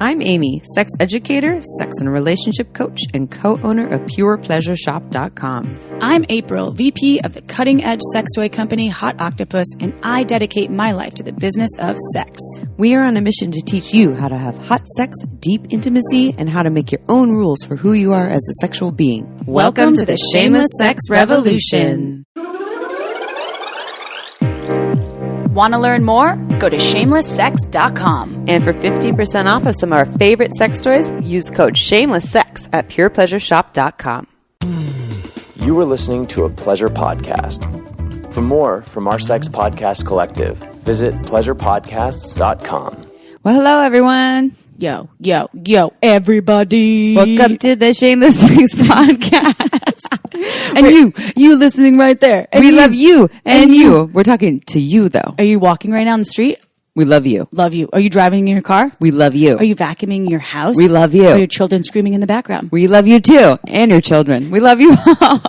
I'm Amy, sex educator, sex and relationship coach, and co-owner of PurePleasureShop.com. I'm April, VP of the cutting-edge sex toy company Hot Octopus, and I dedicate my life to the business of sex. We are on a mission to teach you how to have hot sex, deep intimacy, and how to make your own rules for who you are as a sexual being. Welcome to the Shameless Sex Revolution. Want to learn more? Go to shamelesssex.com. And for 15% off of some of our favorite sex toys, use code SHAMELESSSEX at PurePleasureShop.com. You were listening to a Pleasure Podcast. For more from our sex podcast collective, visit pleasurepodcasts.com. Well, hello, everyone. Yo, everybody. Welcome to the Shameless Sex Podcast. And you listening right there. And we love you. And you. We're talking to you, though. Are you walking right down the street? We love you. Love you. Are you driving in your car? We love you. Are you vacuuming your house? We love you. Are your children screaming in the background? We love you too. And your children. We love you all.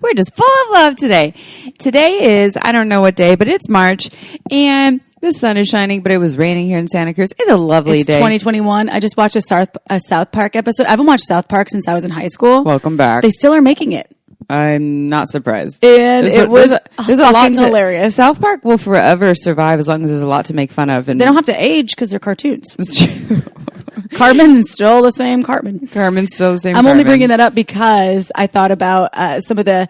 We're just full of love today. Today is, I don't know what day, but it's March. And the sun is shining, but it was raining here in Santa Cruz. It's a lovely day. 2021. I just watched a South Park episode. I haven't watched South Park since I was in high school. Welcome back. They still are making it. I'm not surprised. And it was there's a lot hilarious. South Park will forever survive as long as there's a lot to make fun of. And they don't have to age because they're cartoons. It's true. Cartman's still the same Cartman. Cartman's still the same I'm Cartman. only bringing that up because I thought about some of the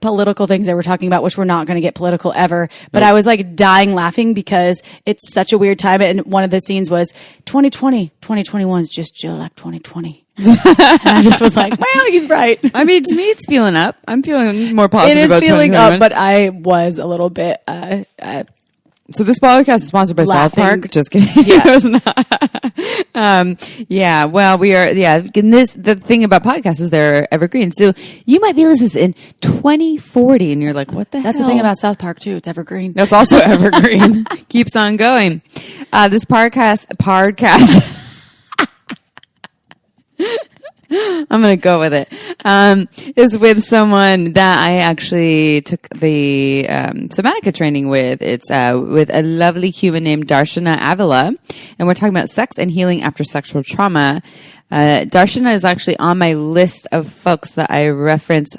political things that we're talking about, which we're not going to get political ever. But I was like dying laughing because it's such a weird time. And one of the scenes was 2021 is just Jill like 2020. And I just was like, well, he's right. I mean, to me, it's feeling up. I'm feeling more positive. It is about feeling up, but I was a little bit. So this podcast is sponsored by laughing. South Park. Just kidding. Yeah. It was not. Yeah. Well, we are. Yeah. And the thing about podcasts is they're evergreen. So you might be listening in 2040, and you're like, "What the hell?" That's the thing about South Park too. It's evergreen. That's also evergreen. Keeps on going. This podcast. I'm going to go with it. Is with someone that I actually took the somatica training with. It's with a lovely human named Darshana Avila, and we're talking about sex and healing after sexual trauma. Darshana is actually on my list of folks that I reference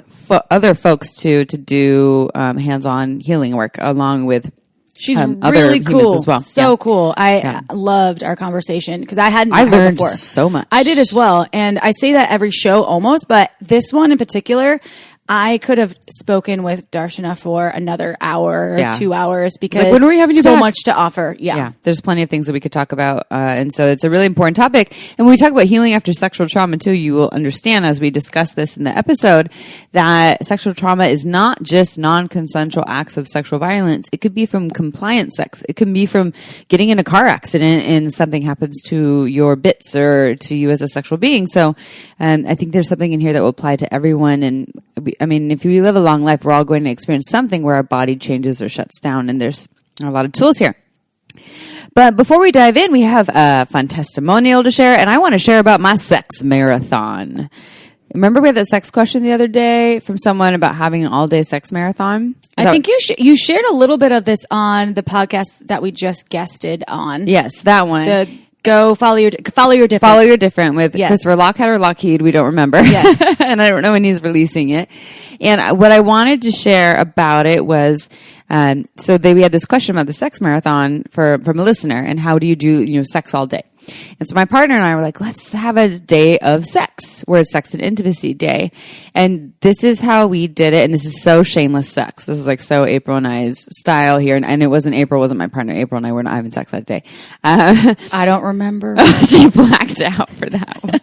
other folks to do hands-on healing work along with. She's other really cool. As well. So cool. I loved our conversation because I hadn't I met her learned before. So much. I did as well. And I say that every show almost, but this one in particular, I could have spoken with Darshana for another hour or 2 hours because when are we having you so back? much to offer. Yeah. There's plenty of things that we could talk about. And so it's a really important topic. And when we talk about healing after sexual trauma too, you will understand as we discuss this in the episode that sexual trauma is not just non-consensual acts of sexual violence. It could be from compliant sex. It can be from getting in a car accident and something happens to your bits or to you as a sexual being. So I think there's something in here that will apply to everyone. And if we live a long life, we're all going to experience something where our body changes or shuts down, and there's a lot of tools here. But before we dive in, we have a fun testimonial to share, and I want to share about my sex marathon. Remember we had that sex question the other day from someone about having an all-day sex marathon? I think you shared a little bit of this on the podcast that we just guested on. Yes, that one. Go follow your different. Follow your different with Christopher Lockhead or Lockheed. We don't remember. Yes. And I don't know when he's releasing it. And what I wanted to share about it was, we had this question about the sex marathon from a listener and how do you do, sex all day? And so my partner and I were like, let's have a day of sex where it's sex and intimacy day. And this is how we did it. And this is so shameless sex. This is like so April and I's style here. And it wasn't April, wasn't my partner. April and I were not having sex that day. I don't remember. She blacked out for that one.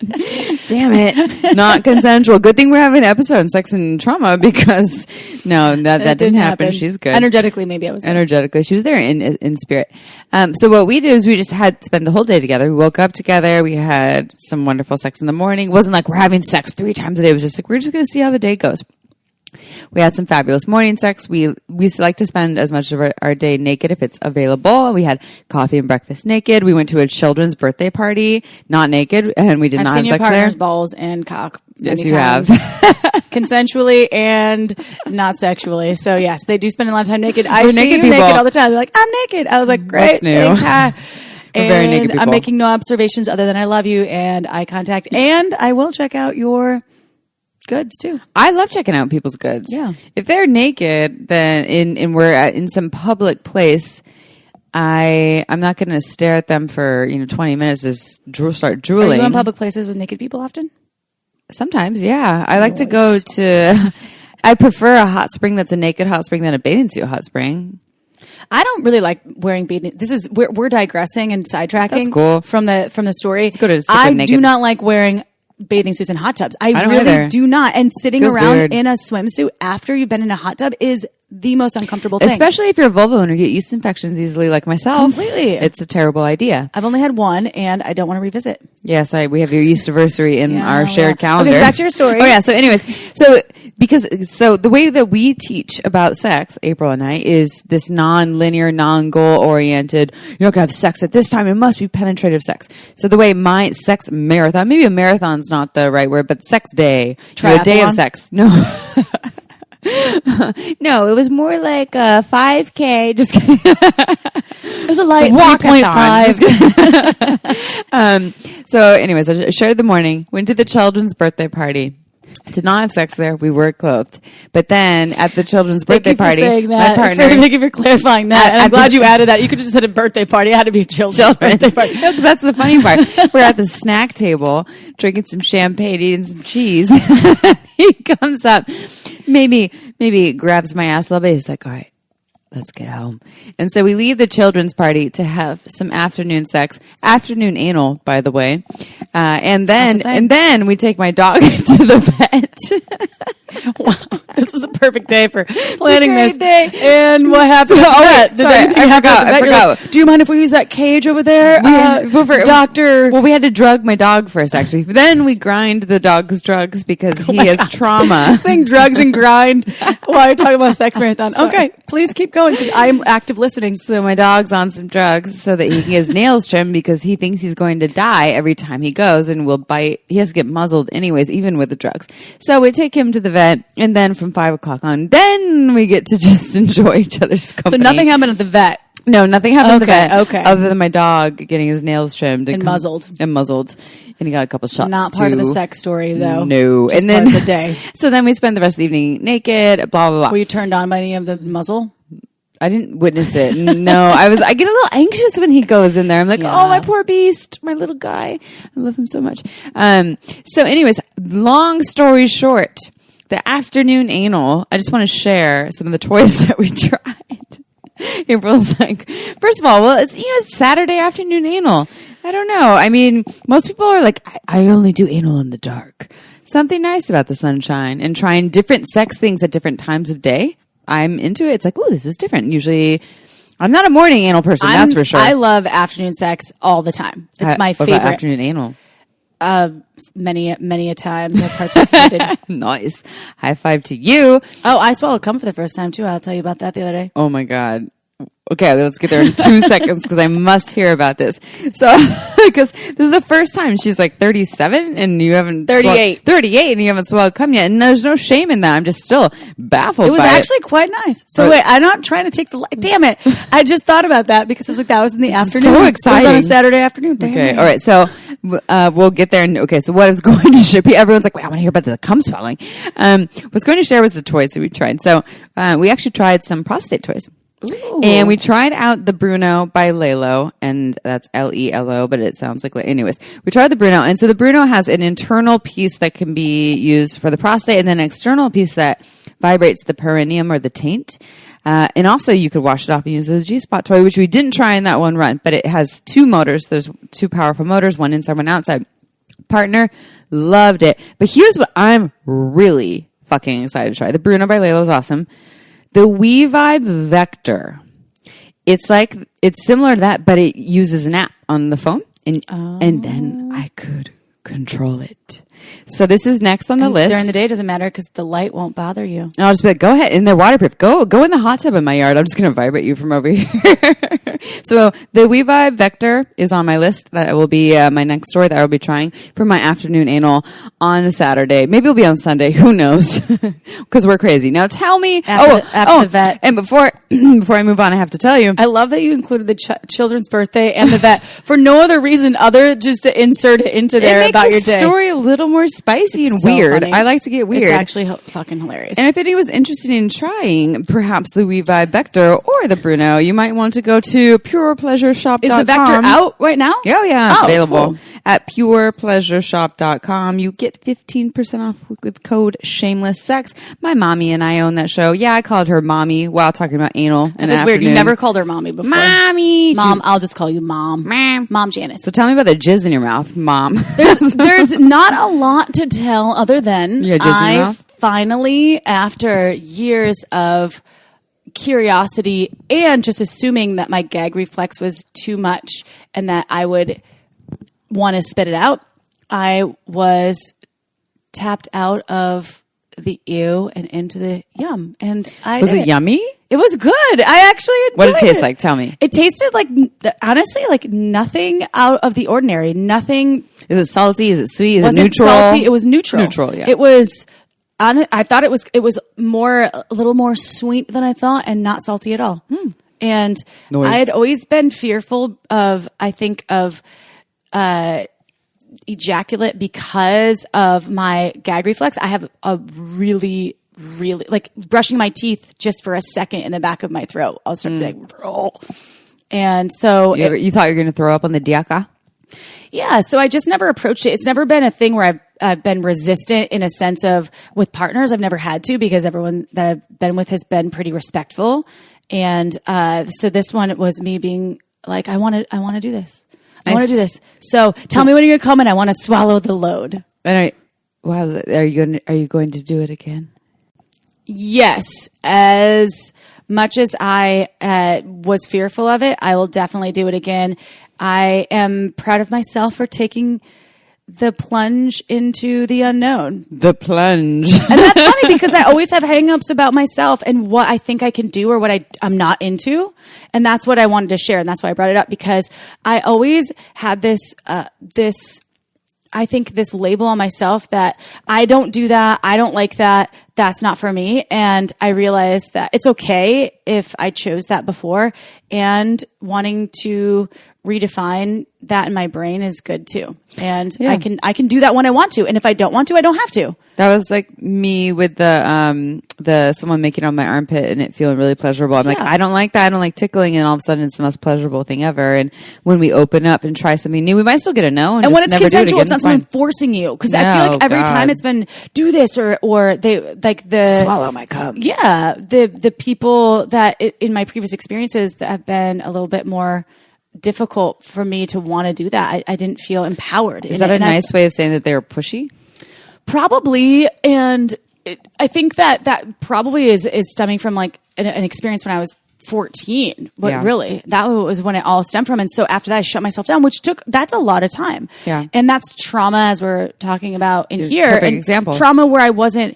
Damn it. Not consensual. Good thing we're having an episode on sex and trauma because that didn't happen. She's good. Energetically, maybe I was there. Energetically. She was there in spirit. So what we did is we just had spent the whole day together. We woke up together. We had some wonderful sex in the morning. It wasn't like we're having sex 3 times a day. It was just like, we're just going to see how the day goes. We had some fabulous morning sex. We like to spend as much of our day naked if it's available. We had coffee and breakfast naked. We went to a children's birthday party, not naked, and we did not have sex there. I've seen your partner's balls and cock many times. Yes, you have. Consensually and not sexually. So yes, they do spend a lot of time naked. I see naked you people. naked all the time. They're like, I'm naked. I was like, great. What's new? Thanks, very naked And people. I'm making no observations other than I love you and eye contact. And I will check out your goods too. I love checking out people's goods. Yeah. If they're naked, then and we're in some public place, I'm not going to stare at them for 20 minutes. Just start drooling. Are you in public places with naked people often? Sometimes, yeah. I like to go to. I prefer a hot spring that's a naked hot spring than a bathing suit hot spring. I don't really like wearing bathing. We're digressing and sidetracking. That's cool. from the story. Let's go to I naked. do not like wearing bathing suits in hot tubs. I don't really either. do not. And sitting Feels around weird. in a swimsuit after you've been in a hot tub is the most uncomfortable thing. Especially if you're a vulva owner, you get yeast infections easily, like myself. Completely. It's a terrible idea. I've only had one, and I don't want to revisit. Yes, we have your yeast anniversary in Yeah, our shared well. calendar. Okay, so back to your story. Oh yeah. So, anyways, so the way that we teach about sex, April and I, is this non-linear, non-goal oriented. You're not gonna have sex at this time. It must be penetrative sex. So the way my sex marathon, maybe a marathon's not the right word, but sex day, a day of Triathlon? sex. No. No, it was more like a 5K. Just kidding. It was a light Walkathon. 3.5. So anyways, I shared the morning, went to the children's birthday party. Did not have sex there. We were clothed. But then at the children's birthday Thank you for party, saying that. my partner... Thank you for clarifying that. And I'm at glad the- you added that. You could have just said a birthday party. It had to be a children's birthday party. No, 'cause that's the funny part. We're at the snack table, drinking some champagne, eating some cheese. He comes up, maybe grabs my ass a little bit. He's like, all right, let's get home. And so we leave the children's party to have some afternoon sex, afternoon anal, by the way. And then we take my dog to the vet. Wow, this was a perfect day for planning great this. day. And what happened? I forgot. Do you mind if we use that cage over there, doctor? Well, we had to drug my dog first, actually. Then we grind the dog's drugs because he has trauma. Saying drugs and grind while you're talking about sex marathon. Okay, please keep going because I'm active listening. So my dog's on some drugs so that he can get his nails trimmed because he thinks he's going to die every time he goes and will bite. He has to get muzzled anyways, even with the drugs. So we take him to the vet, and then from 5 o'clock on, then we get to just enjoy each other's company. So nothing happened at the vet. No, nothing happened at the vet. Okay. Other than my dog getting his nails trimmed And muzzled. And he got a couple shots. Not part of the too. sex story, though. No. Just and then part of the day. So then we spend the rest of the evening naked, blah, blah, blah. Were you turned on by any of the muzzle? I didn't witness it. No, I get a little anxious when he goes in there. I'm like, oh, my poor beast, my little guy. I love him so much. So anyways, long story short, the afternoon anal, I just want to share some of the toys that we tried. April's like, first of all, well, it's Saturday afternoon anal. I don't know. I mean, most people are like, I only do anal in the dark. Something nice about the sunshine and trying different sex things at different times of day. I'm into it. It's like, oh, this is different. Usually, I'm not a morning anal person, that's for sure. I love afternoon sex all the time. It's my What favorite. about afternoon anal? Many a times I've participated. Nice. High five to you. Oh, I swallowed cum for the first time too. I'll tell you about that the other day. Oh my God. Okay, let's get there in 2 seconds because I must hear about this. So, because this is the first time she's like 37 and you haven't 38. 38 and you haven't swallowed cum yet, and there's no shame in that. I'm just still baffled. It was by actually quite nice. So wait, I'm not trying to take the light. Damn it! I just thought about that because I was like, that was in the afternoon. so It exciting. was on a Saturday afternoon. Damn Okay, it. all right. So we'll get there. Okay, so what I was going to share, everyone's like, wait, I want to hear about the cum swallowing. What I was going to share was the toys that we tried. So we actually tried some prostate toys. Ooh. And we tried out the Bruno by Lelo, and that's Lelo, but it sounds like... Anyways, we tried the Bruno, and so the Bruno has an internal piece that can be used for the prostate, and then an external piece that vibrates the perineum or the taint. And also you could wash it off and use it as a G-spot toy, which we didn't try in that one run, but it has 2 motors. There's 2 powerful motors, one inside, one outside. Partner loved it. But here's what I'm really fucking excited to try. The Bruno by Lelo is awesome. The WeVibe Vector. It's similar to that, but it uses an app on the phone, and then I could control it. So this is next on the list. During the day, it doesn't matter because the light won't bother you. And I'll just be like, go ahead. And they're waterproof. Go in the hot tub in my yard. I'm just going to vibrate you from over here. So the We Vibe Vector is on my list. That will be my next story that I will be trying for my afternoon anal on a Saturday. Maybe it'll be on Sunday. Who knows? Because we're crazy. Now tell me. After the vet. And before I move on, I have to tell you. I love that you included the children's birthday and the vet for no other reason other just to insert it into there about your day. It makes the story a little more spicy and so weird. Funny. I like to get weird. It's actually fucking hilarious. And if anyone's interested in trying perhaps the We Vibe Vector or the Bruno, you might want to go to purepleasureshop.com. Is the Vector out right now? Yeah, it's available cool. at purepleasureshop.com. You get 15% off with code SHAMELESSSEX. My mommy and I own that show. Yeah, I called her mommy while talking about anal. That's weird. You never called her mommy before. Mommy. Mom, I'll just call you Mom. Mom Janice. So tell me about the jizz in your mouth, Mom. There's not a lot to tell other than I finally, after years of curiosity and just assuming that my gag reflex was too much and that I would want to spit it out, I was tapped out of the ew and into the yum. And Was it yummy? It was good. I actually enjoyed it. What did it taste like? Tell me. It tasted like, honestly, like nothing out of the ordinary. Nothing. Is it salty? Is it sweet? Is it Wasn't neutral? salty. It was neutral. Neutral, yeah. It was, I thought it was a little more sweet than I thought and not salty at all. And I had always been fearful of, ejaculate because of my gag reflex. I have a really like brushing my teeth just for a second in the back of my throat. I'll start to be like, oh. And so you thought you were going to throw up on the diaca? Yeah. So I just never approached it. It's never been a thing where I've been resistant in a sense of with partners. I've never had to because everyone that I've been with has been pretty respectful. And, so this one was me being like, I want to do this. I want to do this. So tell me when you're going to come and I want to swallow the load. And are you going to do it again? Yes. As much as I was fearful of it, I will definitely do it again. I am proud of myself for taking the plunge into the unknown. The plunge. And that's funny because I always have hangups about myself and what I think I can do or what I'm not into. And that's what I wanted to share. And that's why I brought it up because I always had this label on myself that I don't do that. I don't like that. That's not for me. And I realized that it's okay if I chose that before, and wanting to redefine that in my brain is good too. And I can do that when I want to. And if I don't want to, I don't have to. That was like me with the someone making on my armpit and it feeling really pleasurable. I'm like, I don't like that. I don't like tickling. And all of a sudden it's the most pleasurable thing ever. And when we open up and try something new, we might still get a no. And when it's consensual, it's not someone forcing you. Cause I feel like every time it's been do this or they like swallow my cum. Yeah. The people that in my previous experiences that have been a little bit more difficult for me to want to do that. I didn't feel empowered. Is that a nice way of saying that they were pushy? Probably. And I think that probably is stemming from like an experience when I was 14, but really that was when it all stemmed from. And so after that, I shut myself down, that's a lot of time. Yeah. And that's trauma as we're talking about in here. Perfect and example. Trauma where I wasn't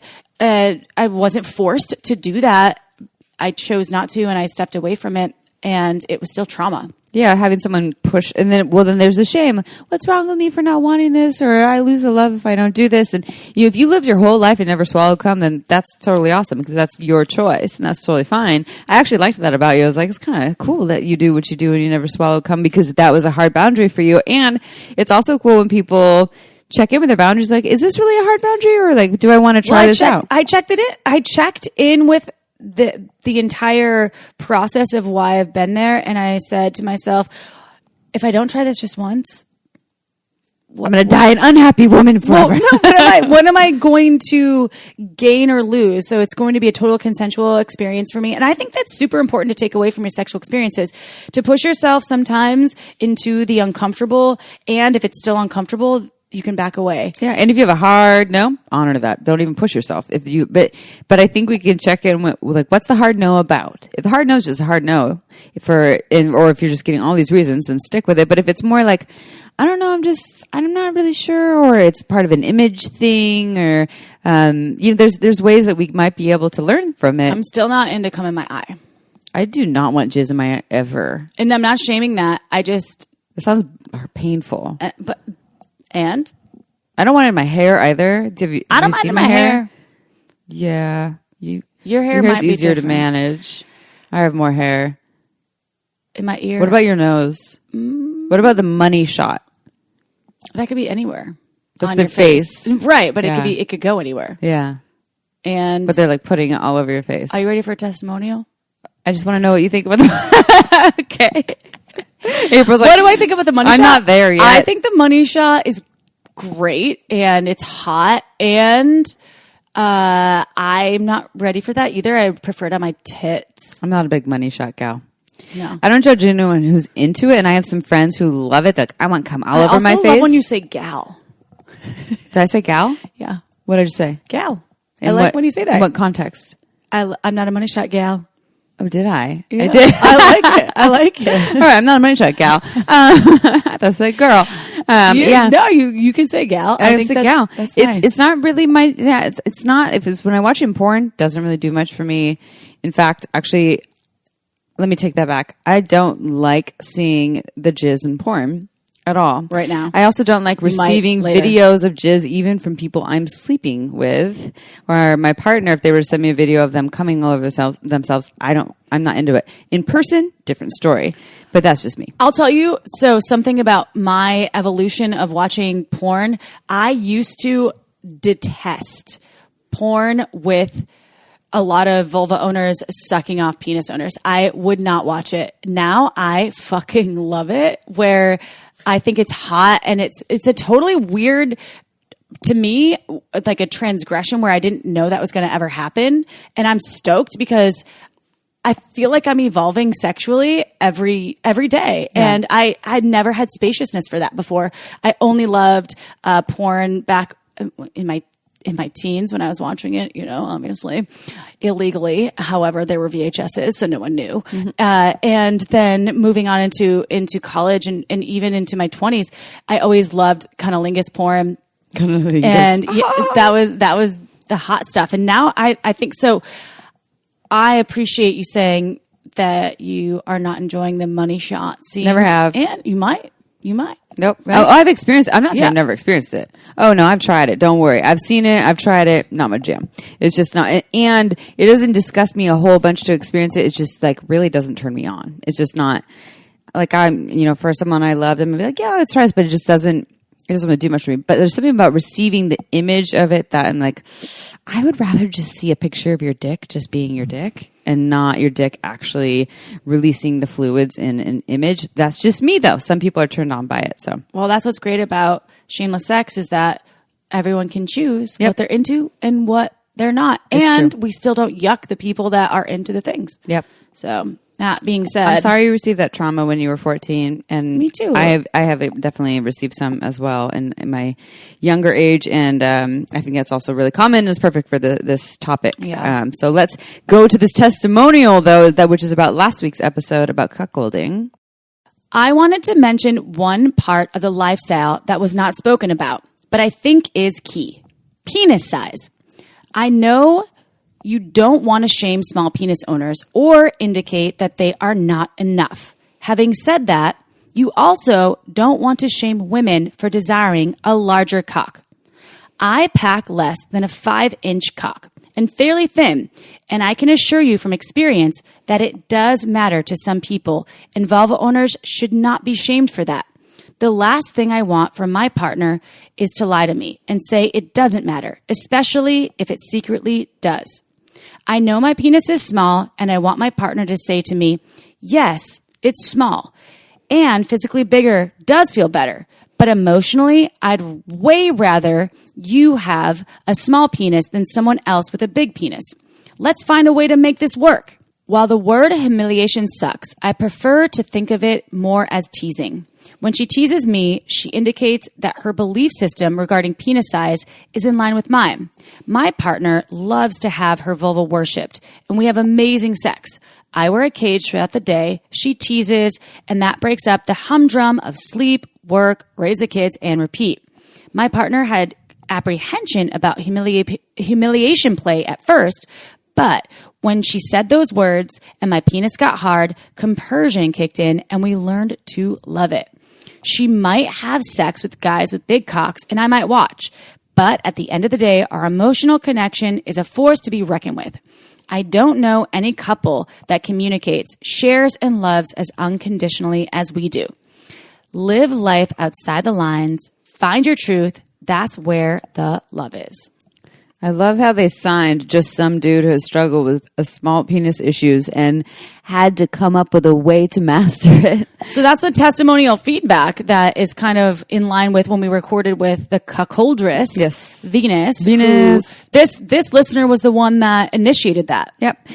forced to do that. I chose not to, and I stepped away from it, and it was still trauma. Yeah, having someone push, and then there's the shame. What's wrong with me for not wanting this? Or I lose the love if I don't do this. And if you lived your whole life and never swallowed cum, then that's totally awesome because that's your choice and that's totally fine. I actually liked that about you. I was like, it's kind of cool that you do what you do and you never swallow cum because that was a hard boundary for you. And it's also cool when people check in with their boundaries. Like, is this really a hard boundary, or like, do I want to try this out? I checked in with the entire process of why I've been there, and I said to myself, if I don't try this just once, I'm going to die an unhappy woman forever. Well, no, but what am I going to gain or lose? So it's going to be a total consensual experience for me. And I think that's super important to take away from your sexual experiences, to push yourself sometimes into the uncomfortable. And if it's still uncomfortable, you can back away. Yeah, and if you have a hard no, honor that. Don't even push yourself. But I think we can check in with like, what's the hard no about? If the hard no is just a hard no, or if you're just getting all these reasons, then stick with it. But if it's more like, I don't know. I'm not really sure, or it's part of an image thing, or there's ways that we might be able to learn from it. I'm still not into cum in my eye. I do not want jizz in my eye ever. And I'm not shaming that. It sounds painful. And I don't want it in my hair either. I don't mind in my hair. Yeah, your hair hair's might be easier different. to manage. I have more hair in my ear. What about your nose? What about the money shot? That could be anywhere. That's on their your face. Right? But Yeah. it could go anywhere. Yeah, And but they're like putting it all over your face. are you ready for a testimonial? I just want to know what you think about the okay. April's like, What do I think about the money shot? I'm not there yet. I think the money shot is great and it's hot and I'm not ready for that either. I prefer it on my tits. I'm not a big money shot gal. No. I don't judge anyone who's into it, and I have some friends who love it. Like, I want cum all over my face. I also love when you say gal. Did I say gal? Yeah. What did you say? Gal. In I like what- when you say that. In what context? I'm not a money shot gal. Oh, did I? Yeah. I did. I like it. I like it. All right, I'm not a money shot gal. That's a girl. Yeah. No, you can say gal. I think It's a gal. That's nice. It's not really my. Yeah, it's not. If it's when I watch it in porn, doesn't really do much for me. In fact, actually, let me take that back. I don't like seeing the jizz in porn at all. Right now. I also don't like receiving later. videos of jizz even from people I'm sleeping with, or my partner. If they were to send me a video of them coming all over themselves, I'm not into it. In person, different story. But that's just me. I'll tell you, so something about my evolution of watching porn. I used to detest porn with a lot of vulva owners sucking off penis owners. I would not watch it. Now I fucking love it, where I think it's hot and it's a totally weird, to me, like a transgression where I didn't know that was going to ever happen. And I'm stoked because I feel like I'm evolving sexually every day. Yeah. And I'd never had spaciousness for that before. I only loved porn back in my teens when I was watching it, obviously illegally. However, there were VHSs, so no one knew. Mm-hmm. And then moving on into college and even into my 20s, I always loved cunnilingus porn. And that was the hot stuff. And now I think so. I appreciate you saying that you are not enjoying the money shot scenes. Never have. And you might. Nope. Right? Oh, I've experienced it. I'm not saying Yeah. I've never experienced it. Oh, no, I've tried it. Don't worry. I've seen it. I've tried it. Not my jam. It's just not. And it doesn't disgust me a whole bunch to experience it. It's just like really doesn't turn me on. It's just not like for someone I loved, I'm going to be like, yeah, let's try this. But it just doesn't really do much for me. But there's something about receiving the image of it that I'm like, I would rather just see a picture of your dick just being your dick and not your dick actually releasing the fluids in an image. That's just me, though. Some people are turned on by it. So, Well, that's what's great about shameless sex is that everyone can choose Yep. what they're into and what they're not. It's and true. we still don't yuck the people that are into the things. yep. So that being said, I'm sorry you received that trauma when you were 14. And Me too. I have definitely received some as well in my younger age. And I think that's also really common and is perfect for this topic. Yeah. So let's go to this testimonial, though, which is about last week's episode about cuckolding. I wanted to mention one part of the lifestyle that was not spoken about, but I think is key. Penis size. I know you don't want to shame small penis owners or indicate that they are not enough. Having said that, you also don't want to shame women for desiring a larger cock. I pack less than a 5-inch cock and fairly thin, and I can assure you from experience that it does matter to some people, and vulva owners should not be shamed for that. The last thing I want from my partner is to lie to me and say it doesn't matter, especially if it secretly does. I know my penis is small, and I want my partner to say to me, yes, it's small, and physically bigger does feel better. But emotionally, I'd way rather you have a small penis than someone else with a big penis. Let's find a way to make this work. While the word humiliation sucks, I prefer to think of it more as teasing. When she teases me, she indicates that her belief system regarding penis size is in line with mine. My partner loves to have her vulva worshipped, and we have amazing sex. I wear a cage throughout the day, she teases, and that breaks up the humdrum of sleep, work, raise the kids, and repeat. My partner had apprehension about humiliation play at first, but when she said those words and my penis got hard, compersion kicked in and we learned to love it. She might have sex with guys with big cocks and I might watch, but at the end of the day, our emotional connection is a force to be reckoned with. I don't know any couple that communicates, shares, and loves as unconditionally as we do. Live life outside the lines. Find your truth. That's where the love is. I love how they signed just some dude who has struggled with a small penis issues and had to come up with a way to master it. So that's the testimonial feedback that is kind of in line with when we recorded with the cuckoldress, yes, Venus. This listener was the one that initiated that. Yep.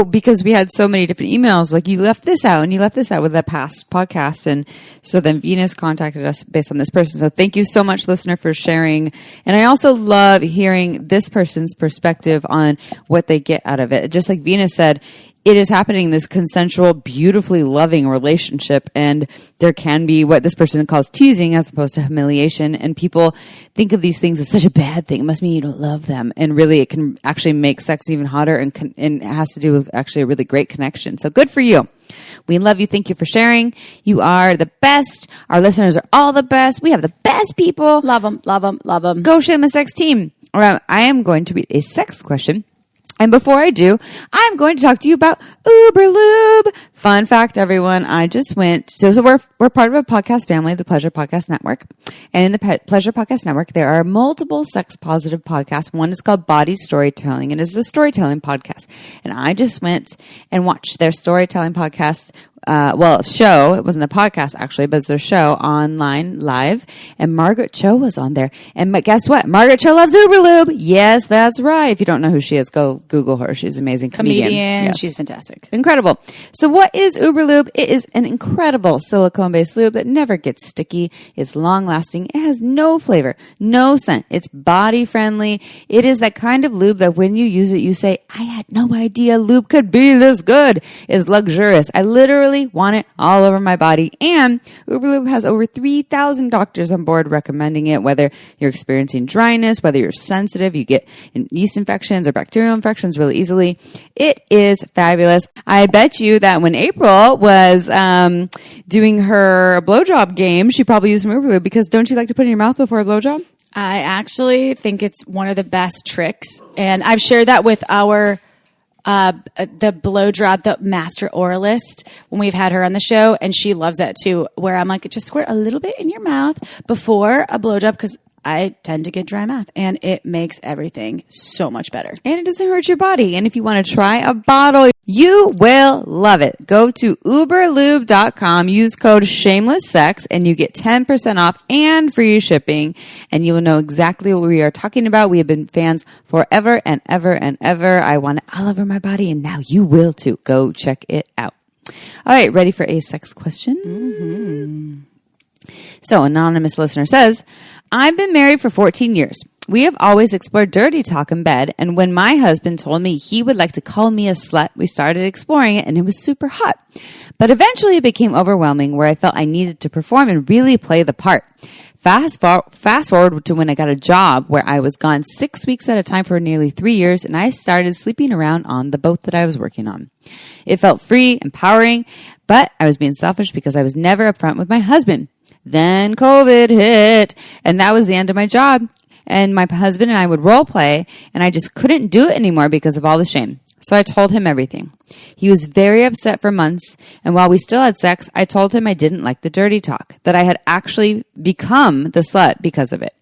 Because we had so many different emails, like you left this out and you left this out with the past podcast. And so then Venus contacted us based on this person. So thank you so much, listener, for sharing. And I also love hearing this person's perspective on what they get out of it. Just like Venus said, it is happening in this consensual, beautifully loving relationship. And there can be what this person calls teasing as opposed to humiliation. And people think of these things as such a bad thing. It must mean you don't love them. And really, it can actually make sex even hotter and it has to do with actually a really great connection. So good for you. We love you. Thank you for sharing. You are the best. Our listeners are all the best. We have the best people. Love them, love them, love them. Go Shameless Sex Team. All right, I am going to read a sex question. And before I do, I'm going to talk to you about Uber Lube. Fun fact, everyone, I just went, so we're part of a podcast family, the Pleasure Podcast Network. And in the Pleasure Podcast Network, there are multiple sex positive podcasts. One is called Body Storytelling, and it's a storytelling podcast. And I just went and watched their storytelling podcast, show. It wasn't a podcast actually, but it's their show online live. And Margaret Cho was on there. And guess what? Margaret Cho loves Uber Lube. Yes, that's right. If you don't know who she is, go Google her. She's an amazing comedian. Yes. She's fantastic. Incredible. So what is Uber Lube? It is an incredible silicone-based lube that never gets sticky. It's long-lasting. It has no flavor, no scent. It's body-friendly. It is that kind of lube that when you use it, you say, I had no idea lube could be this good. It's luxurious. I literally want it all over my body. And Uber Lube has over 3,000 doctors on board recommending it, whether you're experiencing dryness, whether you're sensitive, you get yeast infections or bacterial infections really easily. It is fabulous. I bet you that when April was doing her blowjob game, she probably used some Uber Lube because don't you like to put it in your mouth before a blowjob? I actually think it's one of the best tricks. And I've shared that with our the blow drop, the master oralist, when we've had her on the show, and she loves that too, where I'm like, just squirt a little bit in your mouth before a blow job, because I tend to get dry mouth, and it makes everything so much better. And it doesn't hurt your body. And if you want to try a bottle, you will love it. Go to uberlube.com, use code SHAMELESSSEX, and you get 10% off and free shipping. And you will know exactly what we are talking about. We have been fans forever and ever and ever. I want it all over my body, and now you will too. Go check it out. All right, ready for a sex question? Mm-hmm. So, anonymous listener says, I've been married for 14 years. We have always explored dirty talk in bed, and when my husband told me he would like to call me a slut, we started exploring it, and it was super hot. But eventually it became overwhelming, where I felt I needed to perform and really play the part. Fast forward to when I got a job where I was gone 6 weeks at a time for nearly 3 years, and I started sleeping around on the boat that I was working on. It felt free, empowering, but I was being selfish because I was never upfront with my husband. Then COVID hit, and that was the end of my job. And my husband and I would role play, and I just couldn't do it anymore because of all the shame. So I told him everything. He was very upset for months, and while we still had sex, I told him I didn't like the dirty talk, that I had actually become the slut because of it.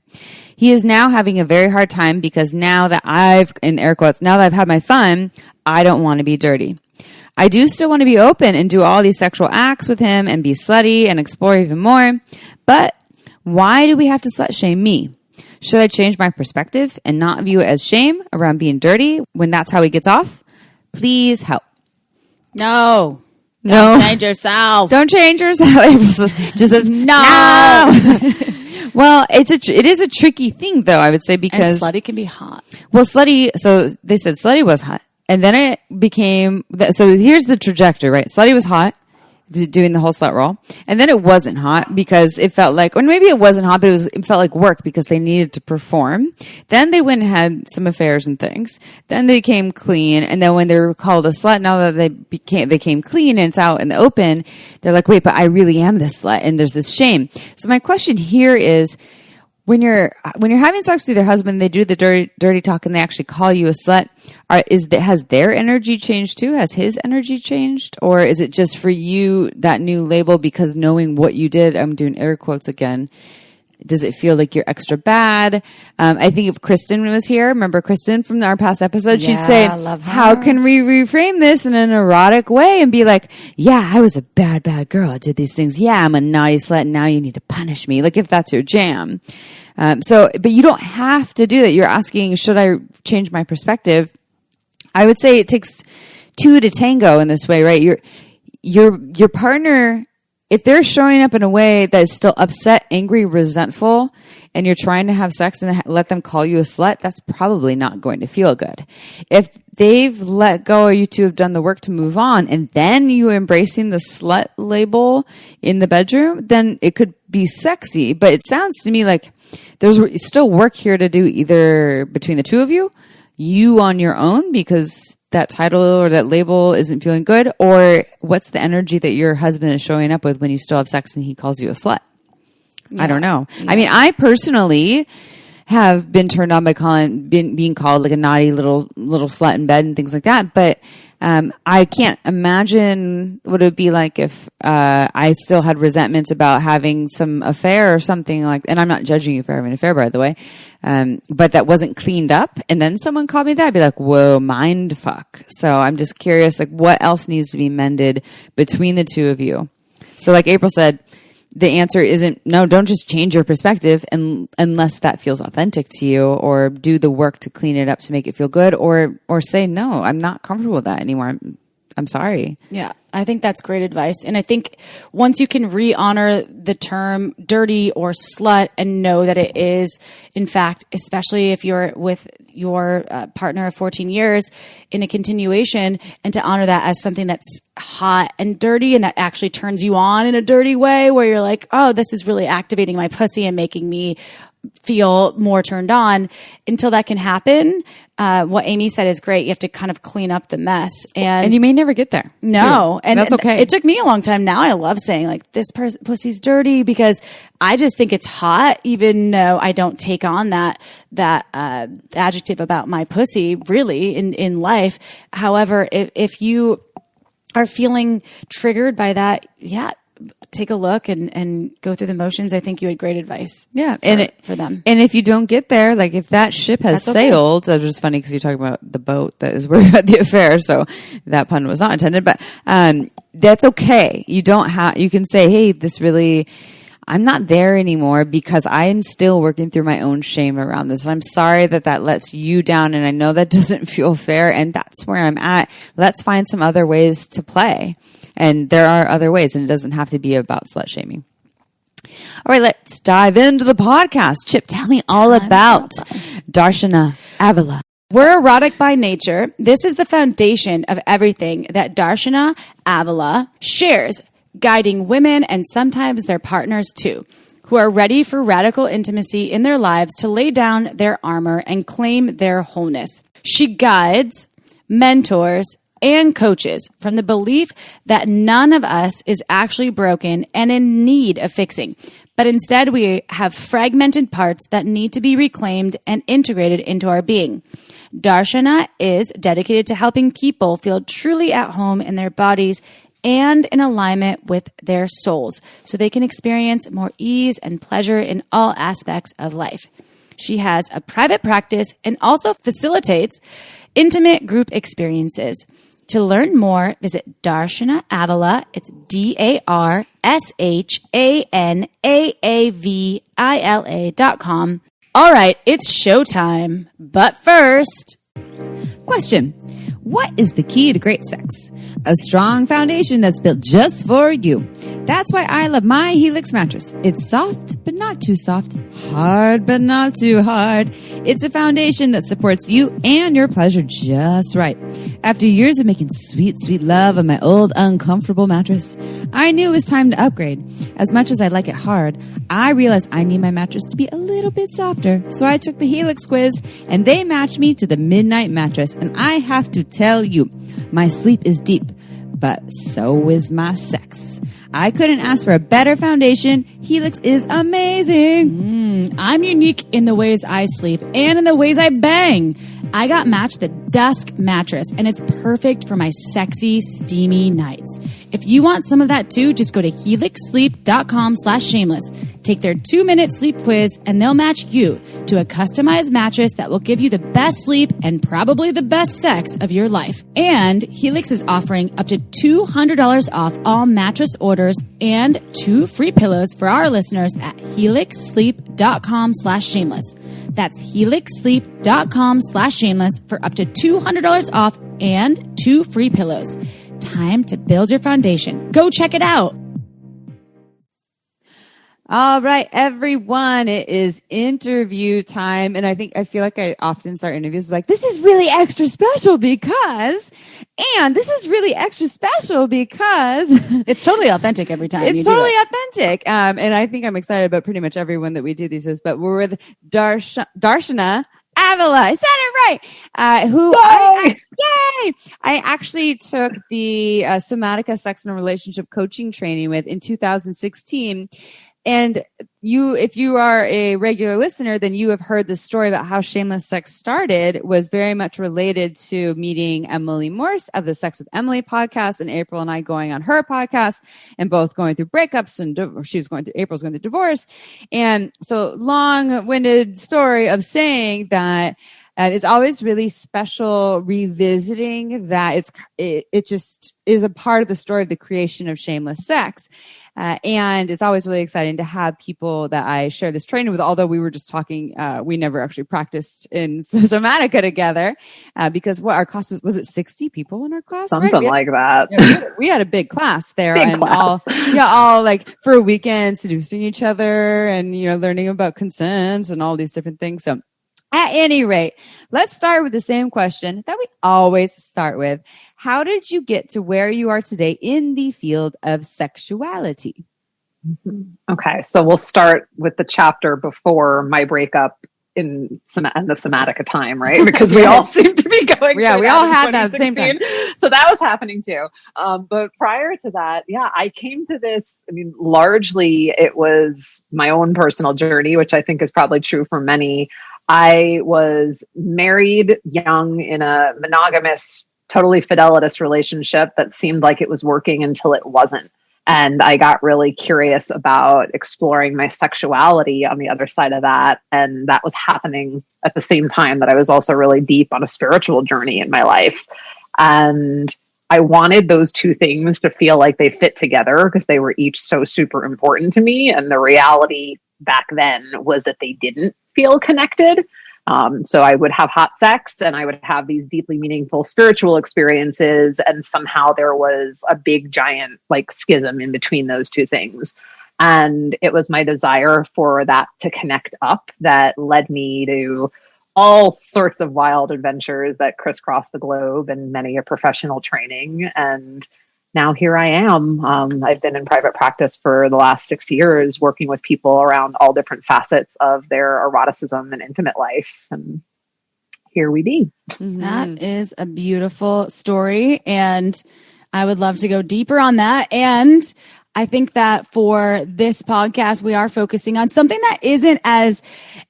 He is now having a very hard time because now that I've, in air quotes, now that I've had my fun, I don't want to be dirty. I do still want to be open and do all these sexual acts with him and be slutty and explore even more. But why do we have to slut shame me? Should I change my perspective and not view it as shame around being dirty when that's how he gets off? Please help. No. No. Don't change yourself. Don't change yourself. April just says no. Well, it is a tricky thing though, I would say, because and slutty can be hot. Well, slutty, so they said slutty was hot. And then it became, so here's the trajectory, right? Slutty was hot. doing the whole slut roll. And then it wasn't hot because it felt like, or maybe it wasn't hot, but it felt like work because they needed to perform. Then they went and had some affairs and things. Then they came clean. And then when they were called a slut, now that they came clean and it's out in the open, they're like, wait, but I really am this slut. And there's this shame. So my question here is, when you're having sex with your husband, they do the dirty talk and they actually call you a slut. Has their energy changed too? Has his energy changed? Or is it just for you that new label because knowing what you did, I'm doing air quotes again, does it feel like you're extra bad? I think if Kristen was here, remember Kristen from our past episode, she'd say, how can we reframe this in an erotic way and be like, yeah, I was a bad girl. I did these things. Yeah, I'm a naughty slut. And now you need to punish me. Like if that's your jam. But you don't have to do that. You're asking, should I change my perspective? I would say it takes two to tango in this way, right? Your partner, if they're showing up in a way that is still upset, angry, resentful, and you're trying to have sex and let them call you a slut, that's probably not going to feel good. If they've let go or you two have done the work to move on and then you embracing the slut label in the bedroom, then it could be sexy. But it sounds to me like there's still work here to do either between the two of you on your own because that title or that label isn't feeling good, or what's the energy that your husband is showing up with when you still have sex and he calls you a slut? Yeah. I don't know. Yeah. I mean, I personally have been turned on by being called like a naughty little slut in bed and things like that. But I can't imagine what it would be like if I still had resentments about having some affair or something like. And I'm not judging you for having an affair, by the way. But that wasn't cleaned up, and then someone called me that, I'd be like, whoa, mind fuck. So I'm just curious, like, what else needs to be mended between the two of you? So like April said, the answer isn't, no, don't just change your perspective unless that feels authentic to you, or do the work to clean it up to make it feel good, or say, no, I'm not comfortable with that anymore. I'm sorry. Yeah, I think that's great advice. And I think once you can re-honor the term dirty or slut and know that it is, in fact, especially if you're with your partner of 14 years in a continuation, and to honor that as something that's hot and dirty and that actually turns you on in a dirty way where you're like, oh, this is really activating my pussy and making me feel more turned on. Until that can happen, what Amy said is great. You have to kind of clean up the mess, and you may never get there. No, and that's okay. It took me a long time. Now I love saying like, this pussy's dirty, because I just think it's hot, even though I don't take on that adjective about my pussy really in life. However, if you are feeling triggered by that, yeah, take a look and go through the motions. I think you had great advice. Yeah. For them. And if you don't get there, like if that ship has sailed, that was just funny because you're talking about the boat that is worried about the affair. So that pun was not intended, but, that's okay. You can say, hey, I'm not there anymore because I'm still working through my own shame around this. And I'm sorry that lets you down. And I know that doesn't feel fair. And that's where I'm at. Let's find some other ways to play. And there are other ways, and it doesn't have to be about slut shaming. All right, let's dive into the podcast. Chip, tell me all about Darshana Avila. We're erotic by nature. This is the foundation of everything that Darshana Avila shares, guiding women and sometimes their partners too, who are ready for radical intimacy in their lives to lay down their armor and claim their wholeness. She guides, mentors, and coaches from the belief that none of us is actually broken and in need of fixing, but instead we have fragmented parts that need to be reclaimed and integrated into our being. Darshana is dedicated to helping people feel truly at home in their bodies and in alignment with their souls, so they can experience more ease and pleasure in all aspects of life. She has a private practice and also facilitates intimate group experiences. To learn more, visit Darshana Avila. It's DarshanaAavila.com. All right, it's showtime. But first, question. What is the key to great sex? A strong foundation that's built just for you. That's why I love my Helix mattress. It's soft, but not too soft. Hard, but not too hard. It's a foundation that supports you and your pleasure just right. After years of making sweet, sweet love on my old, uncomfortable mattress, I knew it was time to upgrade. As much as I like it hard, I realized I need my mattress to be a little bit softer. So I took the Helix quiz, and they matched me to the Midnight mattress. And I have to tell you, my sleep is deep, but so is my sex. I couldn't ask for a better foundation. Helix is amazing. I'm unique in the ways I sleep and in the ways I bang. I got matched the Dusk mattress, and it's perfect for my sexy, steamy nights. If you want some of that too, just go to helixsleep.com/shameless. Take their 2-minute sleep quiz, and they'll match you to a customized mattress that will give you the best sleep and probably the best sex of your life. And Helix is offering up to $200 off all mattress orders and 2 free pillows for our listeners at helixsleep.com/shameless. That's helixsleep.com/shameless for up to $200 off and 2 free pillows. Time to build your foundation. Go check it out. All right, everyone, it is interview time. And I feel like I often start interviews like, this is really extra special because, and this is really extra special because. It's totally authentic every time. It's totally authentic. And I think I'm excited about pretty much everyone that we do these with, but we're with Darshana Avila. I said it right. I actually took the Somatica Sex and Relationship Coaching training with in 2016. And if you are a regular listener, then you have heard the story about how Shameless Sex started was very much related to meeting Emily Morse of the Sex with Emily podcast and April and I going on her podcast and both going through breakups and April's going through divorce. And so long-winded story of saying that it's always really special revisiting that it just is a part of the story of the creation of Shameless Sex. And it's always really exciting to have people that I share this training with, although we were just talking, we never actually practiced in Somatica together, because our class was it 60 people in our class? Something right? like that. We had a big class there Class. all like for a weekend seducing each other and, learning about consent and all these different things. So at any rate, let's start with the same question that we always start with. How did you get to where you are today in the field of sexuality? Okay, so we'll start with the chapter before my breakup in the Somatica time, right? Because we all seem to be going through we all had that at the same time. So that was happening too. But prior to that, I came to this, largely it was my own personal journey, which I think is probably true for many. I was married young in a monogamous, totally fidelitous relationship that seemed like it was working until it wasn't. And I got really curious about exploring my sexuality on the other side of that. And that was happening at the same time that I was also really deep on a spiritual journey in my life. And I wanted those two things to feel like they fit together because they were each so super important to me. And the reality back then was that they didn't feel connected. So I would have hot sex and I would have these deeply meaningful spiritual experiences. And somehow there was a big giant schism in between those two things. And it was my desire for that to connect up that led me to all sorts of wild adventures that crisscross the globe and many a professional training. And now here I am. I've been in private practice for the last 6 years, working with people around all different facets of their eroticism and intimate life. And here we be. That is a beautiful story. And I would love to go deeper on that. And I think that for this podcast, we are focusing on something that isn't as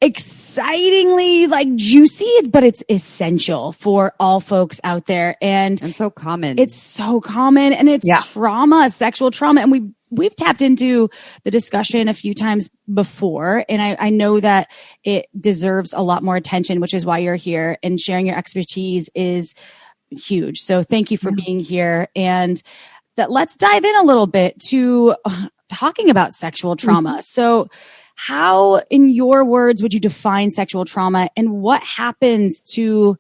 excitingly juicy, but it's essential for all folks out there. And so common. It's so common, and it's trauma, sexual trauma. And we've tapped into the discussion a few times before. And I know that it deserves a lot more attention, which is why you're here, and sharing your expertise is huge. So thank you for being here. And let's dive in a little bit to talking about sexual trauma. So how, in your words, would you define sexual trauma, and what happens to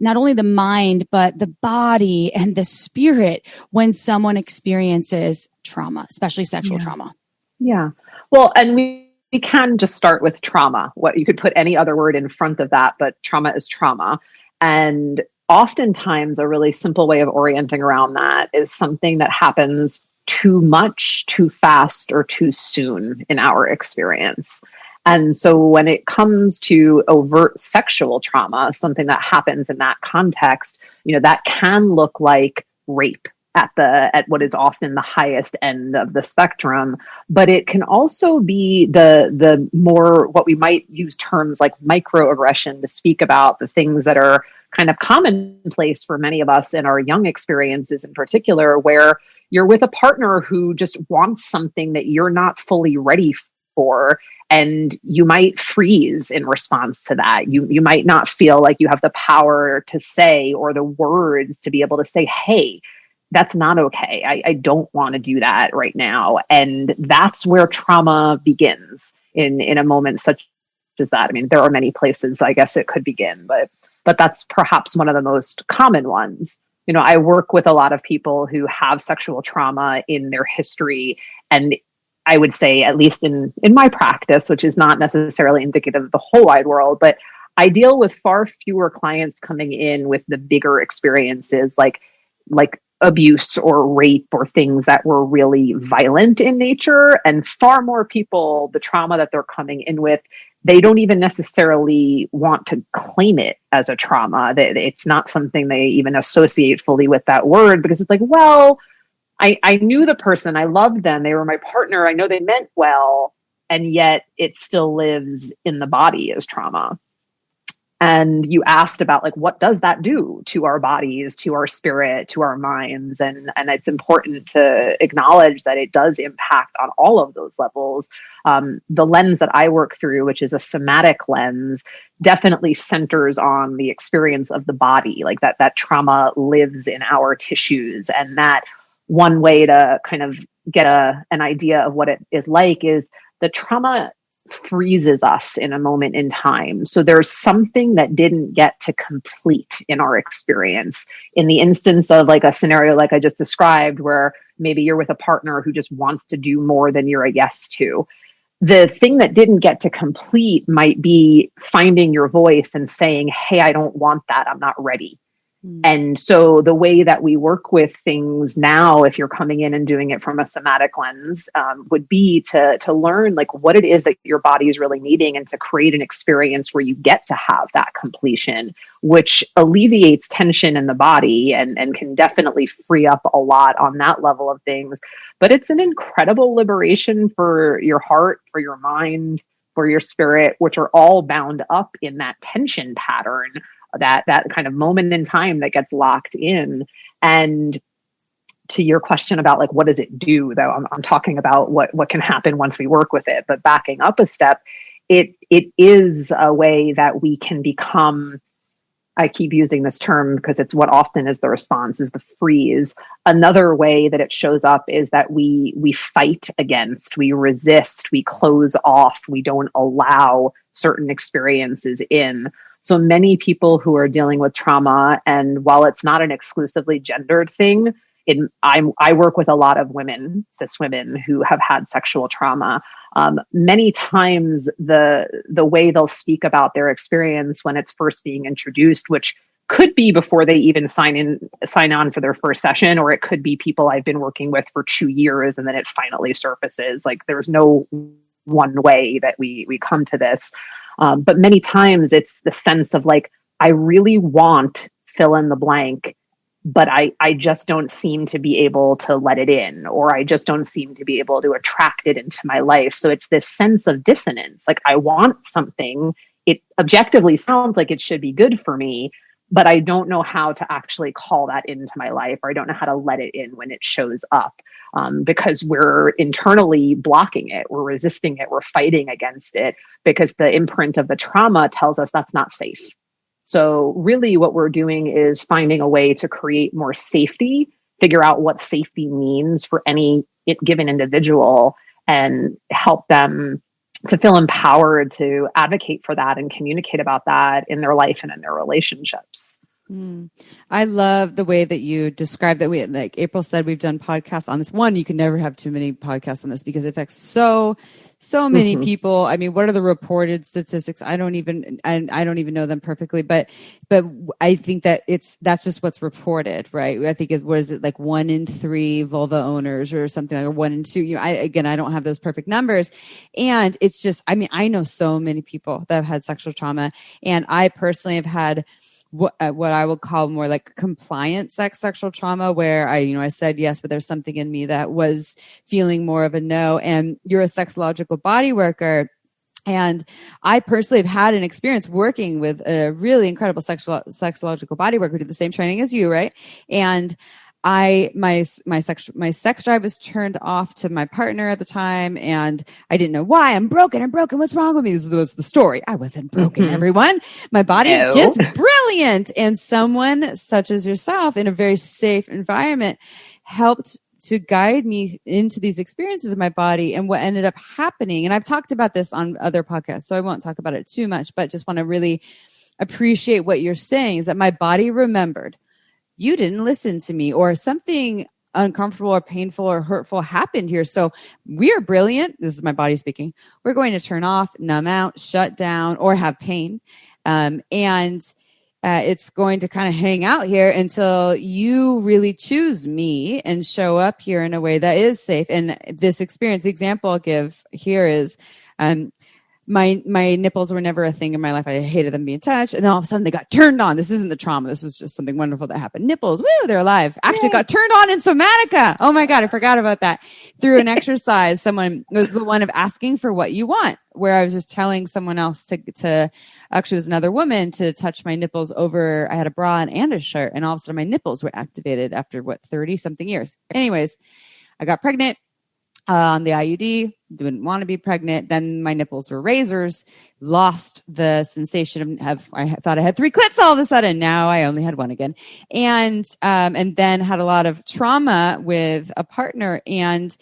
not only the mind, but the body and the spirit when someone experiences trauma, especially sexual trauma? Yeah. Well, and we can just start with trauma. You could put any other word in front of that, but trauma is trauma. And oftentimes a really simple way of orienting around that is something that happens too much, too fast, or too soon in our experience. And so when it comes to overt sexual trauma, something that happens in that context, that can look like rape at what is often the highest end of the spectrum, but it can also be the more, what we might use terms like microaggression to speak about the things that are kind of commonplace for many of us in our young experiences in particular, where you're with a partner who just wants something that you're not fully ready for. And you might freeze in response to that. You might not feel like you have the power to say, or the words to be able to say, hey, that's not okay. I don't want to do that right now. And that's where trauma begins in a moment such as that. I mean, there are many places I guess it could begin, but that's perhaps one of the most common ones. I work with a lot of people who have sexual trauma in their history. And I would say, at least in my practice, which is not necessarily indicative of the whole wide world, but I deal with far fewer clients coming in with the bigger experiences like abuse or rape or things that were really violent in nature, and far more people, the trauma that they're coming in with, they don't even necessarily want to claim it as a trauma. It's not something they even associate fully with that word, because it's like, well, I knew the person, I loved them, they were my partner, I know they meant well, and yet it still lives in the body as trauma. And you asked about like, what does that do to our bodies, to our spirit, to our minds? And it's important to acknowledge that it does impact on all of those levels. The lens that I work through, which is a somatic lens, definitely centers on the experience of the body, like that trauma lives in our tissues. And that one way to kind of get an idea of what it is like is the trauma freezes us in a moment in time. So there's something that didn't get to complete in our experience. In the instance of like a scenario like I just described, where maybe you're with a partner who just wants to do more than you're a yes to, the thing that didn't get to complete might be finding your voice and saying, hey, I don't want that, I'm not ready. And so the way that we work with things now, if you're coming in and doing it from a somatic lens, would be to learn like what it is that your body is really needing, and to create an experience where you get to have that completion, which alleviates tension in the body and can definitely free up a lot on that level of things. But it's an incredible liberation for your heart, for your mind, for your spirit, which are all bound up in that tension pattern, that kind of moment in time that gets locked in. And to your question about like, what does it do, though, I'm talking about what can happen once we work with it. But backing up a step, it is a way that we can become, I keep using this term because it's what often is the response, is the freeze. Another way that it shows up is that we fight against, we resist, we close off, we don't allow certain experiences in. So many people who are dealing with trauma, and while it's not an exclusively gendered thing, I work with a lot of women, cis women, who have had sexual trauma. Many times the way they'll speak about their experience when it's first being introduced, which could be before they even sign on for their first session, or it could be people I've been working with for 2 years and then it finally surfaces. Like there's no one way that we come to this. But many times it's the sense of like, I really want fill in the blank, but I just don't seem to be able to let it in, or I just don't seem to be able to attract it into my life. So it's this sense of dissonance. Like I want something, it objectively sounds like it should be good for me, but I don't know how to actually call that into my life, or I don't know how to let it in when it shows up, because we're internally blocking it, we're resisting it, we're fighting against it, because the imprint of the trauma tells us that's not safe. So really what we're doing is finding a way to create more safety, figure out what safety means for any given individual, and help them to feel empowered to advocate for that and communicate about that in their life and in their relationships. I love the way that you describe that. Like April said, we've done podcasts on this. One, you can never have too many podcasts on this because it affects so many people. I mean, what are the reported statistics? I don't even know them perfectly, but I think that that's just what's reported, right? I think what is it, like 1 in 3 vulva owners or something, like, or 1 in 2. I don't have those perfect numbers, and it's just, I mean, I know so many people that have had sexual trauma, and I personally have had what I would call more like compliant sexual trauma, where I said yes, but there's something in me that was feeling more of a no. And you're a sexological body worker. And I personally have had an experience working with a really incredible sexological body worker who did the same training as you, right? And my sex drive was turned off to my partner at the time, and I didn't know why. I'm broken. What's wrong with me? This was the story. I wasn't broken, everyone. My body is just brilliant. And someone such as yourself in a very safe environment helped to guide me into these experiences of my body and what ended up happening. And I've talked about this on other podcasts, so I won't talk about it too much, but just want to really appreciate what you're saying is that my body remembered. You didn't listen to me, or something uncomfortable or painful or hurtful happened here. So we're brilliant. This is my body speaking. We're going to turn off, numb out, shut down, or have pain. It's going to kind of hang out here until you really choose me and show up here in a way that is safe. And this experience, the example I'll give here is, my nipples were never a thing in my life. I hated them being touched. And then all of a sudden they got turned on. This isn't the trauma. This was just something wonderful that happened. Nipples, woo, they're alive. Actually got turned on in somatica. Oh my God, I forgot about that. Through an exercise, someone was the one of asking for what you want, where I was just telling someone else to actually it was another woman to touch my nipples over. I had a bra and a shirt, and all of a sudden my nipples were activated after 30 something years. Anyways, I got pregnant. On the IUD, didn't want to be pregnant. Then my nipples were razors, lost the sensation of I thought I had 3 clits all of a sudden. Now I only had 1 again. And then had a lot of trauma with a partner and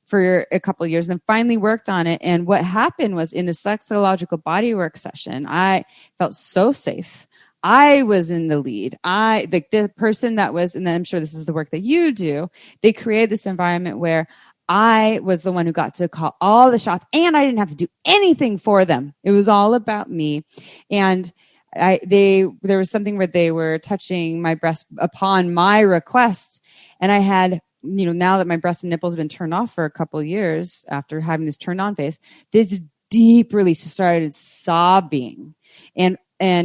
for a couple of years, and then finally worked on it. And what happened was in the sexological bodywork session, I felt so safe. I was in the lead. The person that was, and I'm sure this is the work that you do, they created this environment where I was the one who got to call all the shots, and I didn't have to do anything for them. It was all about me. And there was something where they were touching my breast upon my request. And I had, now that my breasts and nipples have been turned off for a couple of years after having this turned on phase, this deep release, just started sobbing and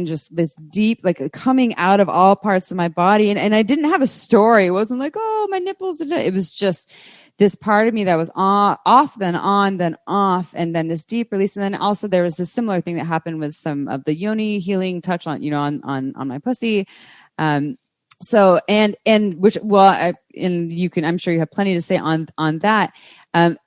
just this deep, like coming out of all parts of my body. And I didn't have a story. It wasn't like, oh, my nipples. It was just this part of me that was off, then on, then off, and then this deep release. And then also there was this similar thing that happened with some of the yoni healing touch on, on my pussy. So, and which, well, you can, I'm sure you have plenty to say on that.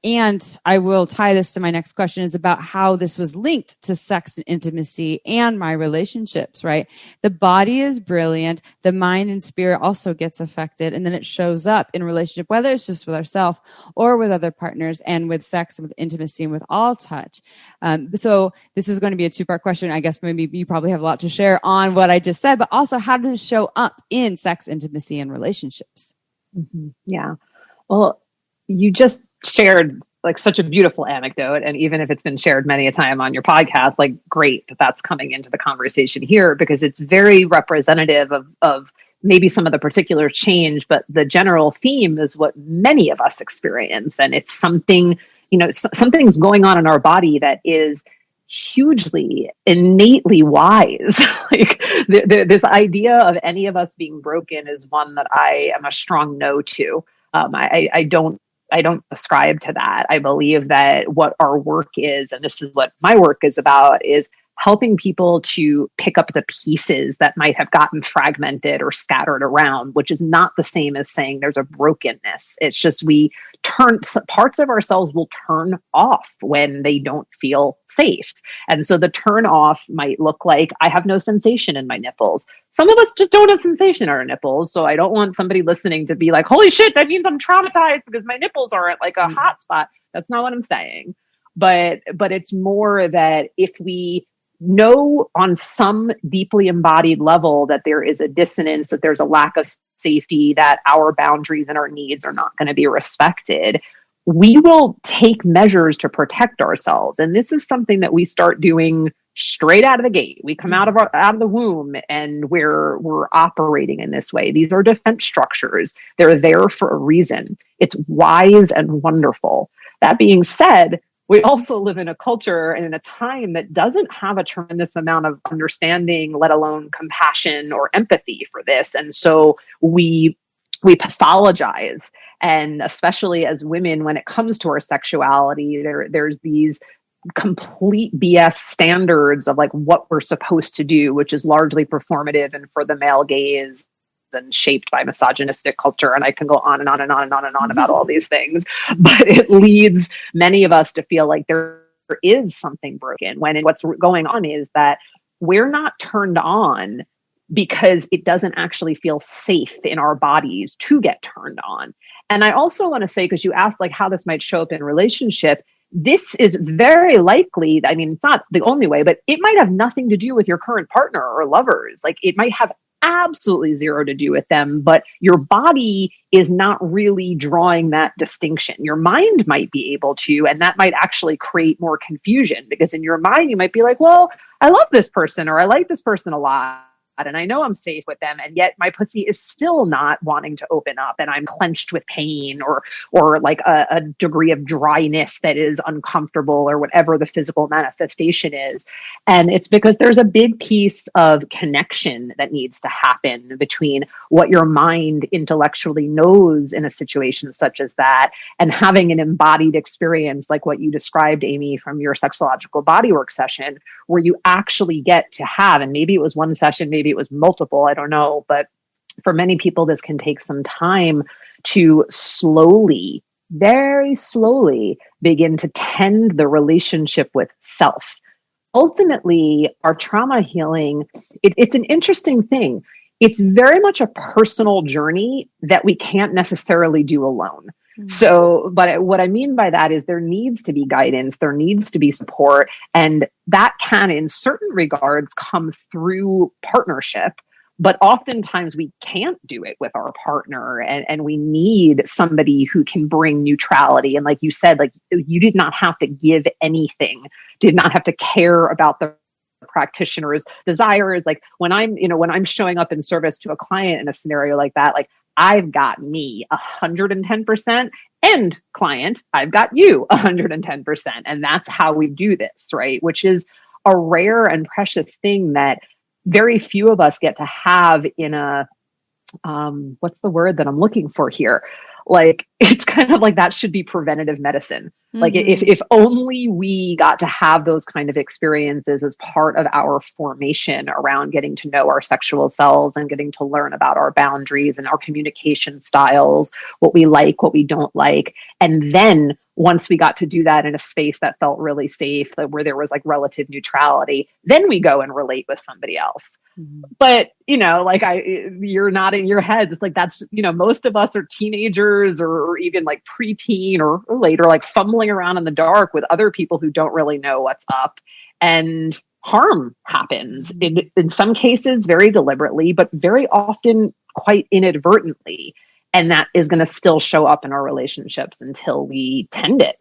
And I will tie this to my next question, is about how this was linked to sex and intimacy and my relationships, right? The body is brilliant. The mind and spirit also gets affected. And then it shows up in relationship, whether it's just with ourselves or with other partners, and with sex and with intimacy and with all touch. So this is going to be a 2-part question. I guess maybe you probably have a lot to share on what I just said, but also how does it show up in sex, intimacy, and relationships? Mm-hmm. Yeah. Well, you just shared like such a beautiful anecdote. And even if it's been shared many a time on your podcast, like great that that's coming into the conversation here, because it's very representative of maybe some of the particular change, but the general theme is what many of us experience. And it's something, something's going on in our body that is hugely innately wise. Like this idea of any of us being broken is one that I am a strong no to. I don't ascribe to that. I believe that what our work is, and this is what my work is about, is helping people to pick up the pieces that might have gotten fragmented or scattered around, which is not the same as saying there's a brokenness. It's just parts of ourselves will turn off when they don't feel safe. And so the turn off might look like I have no sensation in my nipples. Some of us just don't have sensation in our nipples. So I don't want somebody listening to be like, holy shit, that means I'm traumatized because my nipples are at like a hot spot. That's not what I'm saying. But it's more that if we know on some deeply embodied level that there is a dissonance, that there's a lack of safety, that our boundaries and our needs are not going to be respected, we will take measures to protect ourselves. And this is something that we start doing straight out of the gate. We come out of the womb and we're operating in this way. These are defense structures. They're there for a reason. It's wise and wonderful. That being said, we also live in a culture and in a time that doesn't have a tremendous amount of understanding, let alone compassion or empathy for this. And so we pathologize. And especially as women, when it comes to our sexuality, there's these complete BS standards of like what we're supposed to do, which is largely performative and for the male gaze and shaped by misogynistic culture. And I can go on and on and on and on and on about all these things, but it leads many of us to feel like there is something broken, when what's going on is that we're not turned on because it doesn't actually feel safe in our bodies to get turned on. And I also want to say, because you asked like how this might show up in relationship, this is very likely, I mean, it's not the only way, but it might have nothing to do with your current partner or lovers. Like it might have absolutely zero to do with them, but your body is not really drawing that distinction. Your mind might be able to, and that might actually create more confusion, because in your mind, you might be like, well, I love this person, or I like this person a lot, and I know I'm safe with them, and yet my pussy is still not wanting to open up, and I'm clenched with pain or like a degree of dryness that is uncomfortable, or whatever the physical manifestation is. And it's because there's a big piece of connection that needs to happen between what your mind intellectually knows in a situation such as that, and having an embodied experience like what you described, Amy, from your sexological bodywork session, where you actually get to have, and maybe it was one session, maybe it was multiple, I don't know, but for many people, this can take some time to slowly, very slowly begin to tend the relationship with self. Ultimately, our trauma healing, it's an interesting thing. It's very much a personal journey that we can't necessarily do alone. So, but what I mean by that is there needs to be guidance, there needs to be support, and that can, in certain regards, come through partnership. But oftentimes we can't do it with our partner, and we need somebody who can bring neutrality. And like you said, like you did not have to give anything, did not have to care about the practitioner's desires. Like when I'm showing up in service to a client in a scenario like that, like I've got me 110%, and client, I've got you 110%. And that's how we do this, right? Which is a rare and precious thing that very few of us get to have in a, what's the word that I'm looking for here? Like, it's kind of like that should be preventative medicine. Mm-hmm. Like if only we got to have those kind of experiences as part of our formation around getting to know our sexual selves and getting to learn about our boundaries and our communication styles, what we like, what we don't like. And then once we got to do that in a space that felt really safe, where there was like relative neutrality, then we go and relate with somebody else. Mm-hmm. But, like you're nodding your head. It's like, that's, most of us are teenagers or even like preteen or later, like fumbling around in the dark with other people who don't really know what's up, and harm happens in some cases very deliberately, but very often quite inadvertently. And that is going to still show up in our relationships until we tend it.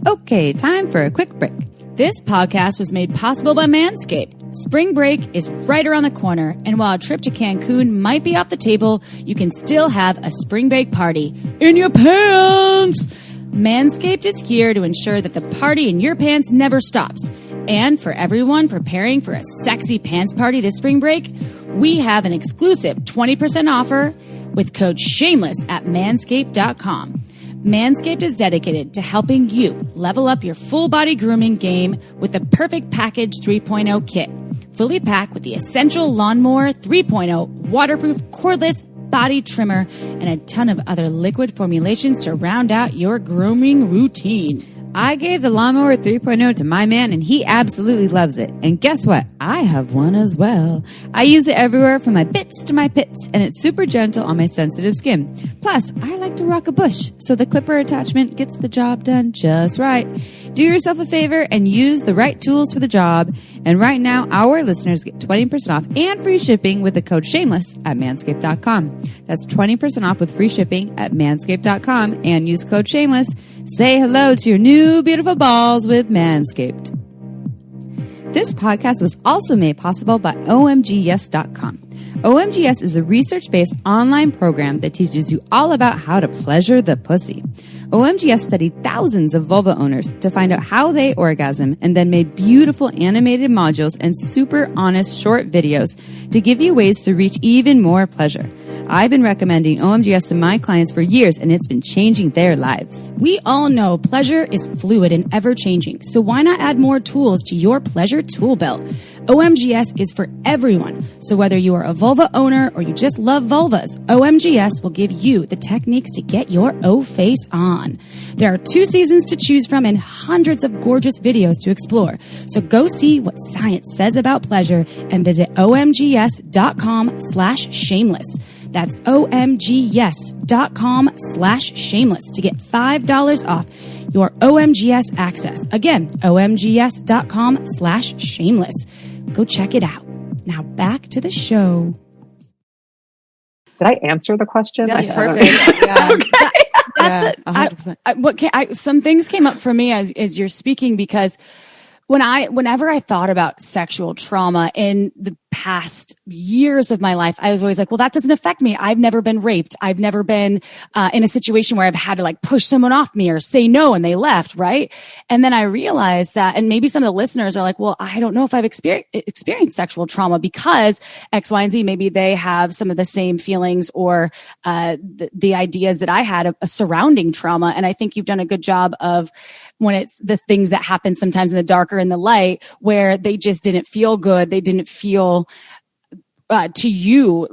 Okay, time for a quick break. This podcast was made possible by Manscaped. Spring break is right around the corner, and while a trip to Cancun might be off the table, you can still have a spring break party in your pants. Manscaped is here to ensure that the party in your pants never stops. And for everyone preparing for a sexy pants party this spring break, we have an exclusive 20% offer with code SHAMELESS at manscaped.com. Manscaped is dedicated to helping you level up your full body grooming game with the Perfect Package 3.0 kit. Fully packed with the Essential Lawnmower 3.0 waterproof cordless body trimmer and a ton of other liquid formulations to round out your grooming routine. I gave the Lawnmower 3.0 to my man and he absolutely loves it. And guess what? I have one as well. I use it everywhere from my bits to my pits and it's super gentle on my sensitive skin. Plus, I like to rock a bush, so the clipper attachment gets the job done just right. Do yourself a favor and use the right tools for the job. And right now, our listeners get 20% off and free shipping with the code shameless at manscaped.com. That's 20% off with free shipping at manscaped.com and use code shameless. Say hello to your new beautiful balls with Manscaped. This podcast was also made possible by OMGYes.com. OMGYes is a research-based online program that teaches you all about how to pleasure the pussy. OMGYes studied thousands of vulva owners to find out how they orgasm and then made beautiful animated modules and super honest short videos to give you ways to reach even more pleasure. I've been recommending OMGYes to my clients for years and it's been changing their lives. We all know pleasure is fluid and ever-changing, so why not add more tools to your pleasure tool belt? OMGYes is for everyone, so whether you are a vulva owner or you just love vulvas, OMGYes will give you the techniques to get your O-face on. There are 2 seasons to choose from and hundreds of gorgeous videos to explore, so go see what science says about pleasure and visit omgyes.com/shameless. That's omgyes.com/shameless to get $5 off your OMGYes access. Again, omgyes.com/shameless. Go check it out. Now back to the show. Did I answer the question? That's perfect. Yeah. That's 100%. Some things came up for me as you're speaking, because whenever I thought about sexual trauma in the past years of my life, I was always like, well, that doesn't affect me. I've never been raped. I've never been in a situation where I've had to like push someone off me or say no and they left, right? And then I realized that, and maybe some of the listeners are like, well, I don't know if I've experienced sexual trauma because X, Y, and Z. Maybe they have some of the same feelings or the ideas that I had of surrounding trauma. And I think you've done a good job of, when it's the things that happen sometimes in the dark or in the light, where they just didn't feel good. They didn't feel to you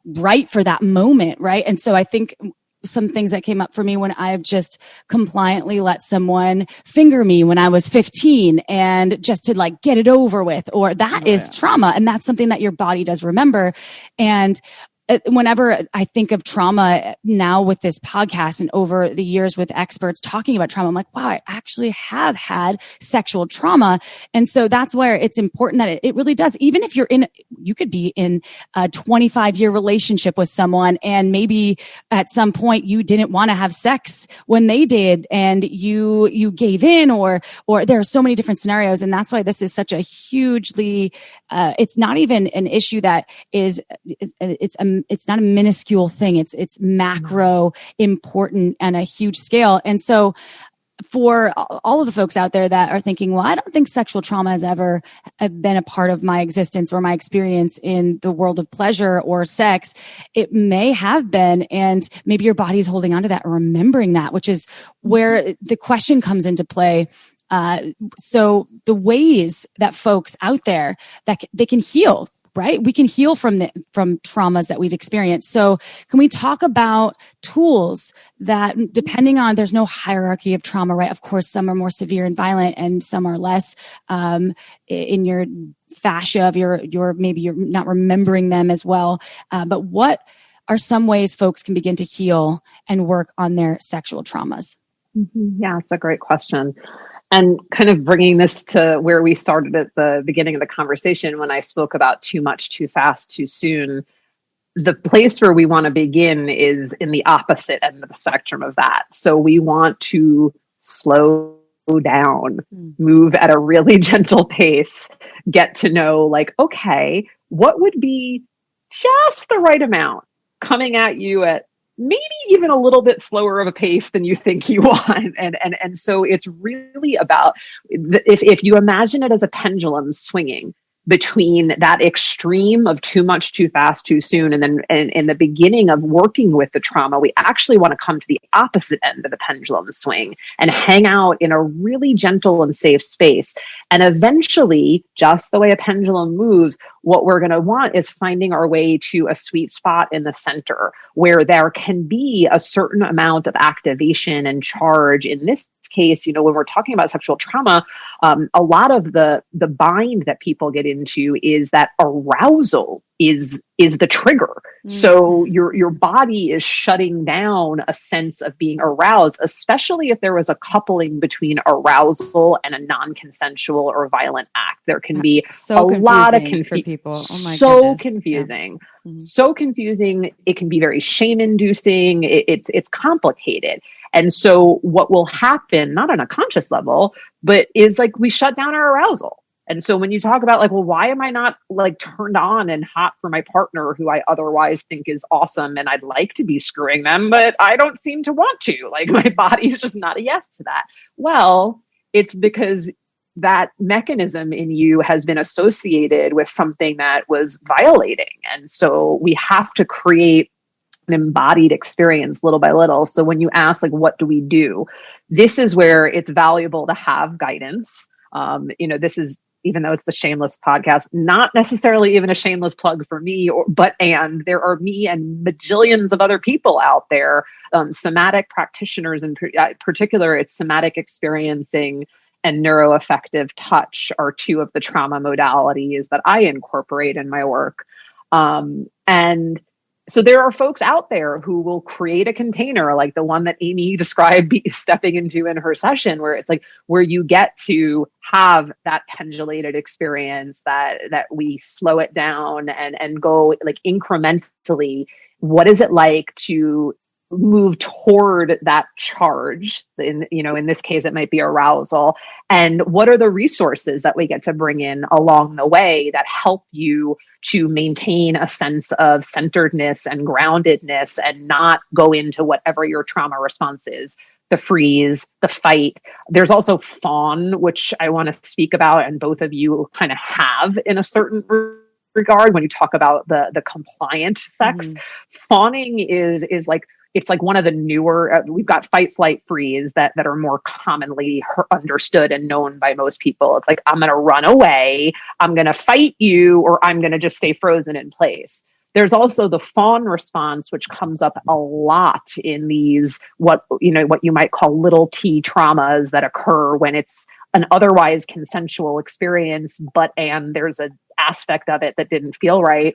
right for that moment, right? And so I think some things that came up for me when I've just compliantly let someone finger me when I was 15 and just to like get it over with, or that is trauma. And that's something that your body does remember. And whenever I think of trauma now with this podcast and over the years with experts talking about trauma, I'm like, wow, I actually have had sexual trauma. And so that's where it's important that it really does. Even if you could be in a 25-year relationship with someone and maybe at some point you didn't want to have sex when they did and you gave in, or there are so many different scenarios. And that's why this is such a hugely, it's not even an issue that it's not a minuscule thing. It's macro important and a huge scale. And so for all of the folks out there that are thinking, well, I don't think sexual trauma has ever been a part of my existence or my experience in the world of pleasure or sex, it may have been. And maybe your body's holding on to that, remembering that, which is where the question comes into play. So the ways that folks out there that they can heal, right? We can heal from traumas that we've experienced. So can we talk about tools that, depending on, there's no hierarchy of trauma, right? Of course, some are more severe and violent and some are less, in your fascia of your maybe you're not remembering them as well. But what are some ways folks can begin to heal and work on their sexual traumas? Mm-hmm. Yeah, it's a great question. And kind of bringing this to where we started at the beginning of the conversation when I spoke about too much, too fast, too soon, the place where we want to begin is in the opposite end of the spectrum of that. So we want to slow down, move at a really gentle pace, get to know like, okay, what would be just the right amount coming at you at maybe even a little bit slower of a pace than you think you want. And so it's really about, if you imagine it as a pendulum swinging between that extreme of too much, too fast, too soon, and then in the beginning of working with the trauma, we actually want to come to the opposite end of the pendulum swing and hang out in a really gentle and safe space. And eventually, just the way a pendulum moves, what we're going to want is finding our way to a sweet spot in the center where there can be a certain amount of activation and charge in this case, when we're talking about sexual trauma, a lot of the bind that people get into is that arousal is the trigger. So your body is shutting down a sense of being aroused, especially if there was a coupling between arousal and a non-consensual or violent act. There can be a lot of confusion for people. Oh my so goodness. confusing. Yeah. So confusing. It can be very shame-inducing. It's complicated. And so what will happen, not on a conscious level, but is like we shut down our arousal. And so when you talk about like, well, why am I not like turned on and hot for my partner who I otherwise think is awesome and I'd like to be screwing them, but I don't seem to want to, like my body's just not a yes to that. Well, it's because that mechanism in you has been associated with something that was violating. And so we have to create an embodied experience little by little. So when you ask, like, what do we do? This is where it's valuable to have guidance. This is, even though it's the Shameless podcast, not necessarily even a shameless plug for me, and there are me and bajillions of other people out there, somatic practitioners in particular. It's somatic experiencing and neuroaffective touch are two of the trauma modalities that I incorporate in my work. And so there are folks out there who will create a container like the one that Amy described stepping into in her session, where it's like where you get to have that pendulated experience, that we slow it down and go like incrementally. What is it like to move toward that charge? In this case, it might be arousal. And what are the resources that we get to bring in along the way that help you to maintain a sense of centeredness and groundedness and not go into whatever your trauma response is, the freeze, the fight. There's also fawn, which I want to speak about, and both of you kind of have in a certain regard when you talk about the compliant sex. Fawning is like, it's like one of the newer, we've got fight, flight, freeze that are more commonly understood and known by most people. It's like, I'm going to run away, I'm going to fight you, or I'm going to just stay frozen in place. There's also the fawn response, which comes up a lot in these, what you might call little t traumas that occur when it's an otherwise consensual experience, and there's an aspect of it that didn't feel right.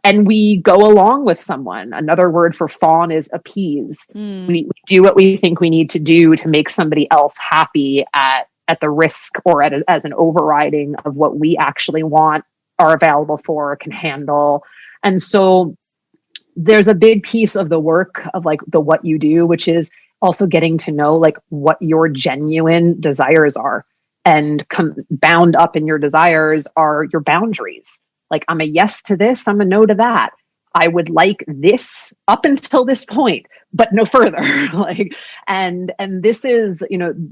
And we go along with someone. Another word for fawn is appease. We do what we think we need to do to make somebody else happy at the risk or as an overriding of what we actually want, are available for, can handle. And so there's a big piece of the work of like the what you do, which is also getting to know like what your genuine desires are. And bound up in your desires are your boundaries. Like, I'm a yes to this, I'm a no to that. I would like this up until this point, but no further. And this is,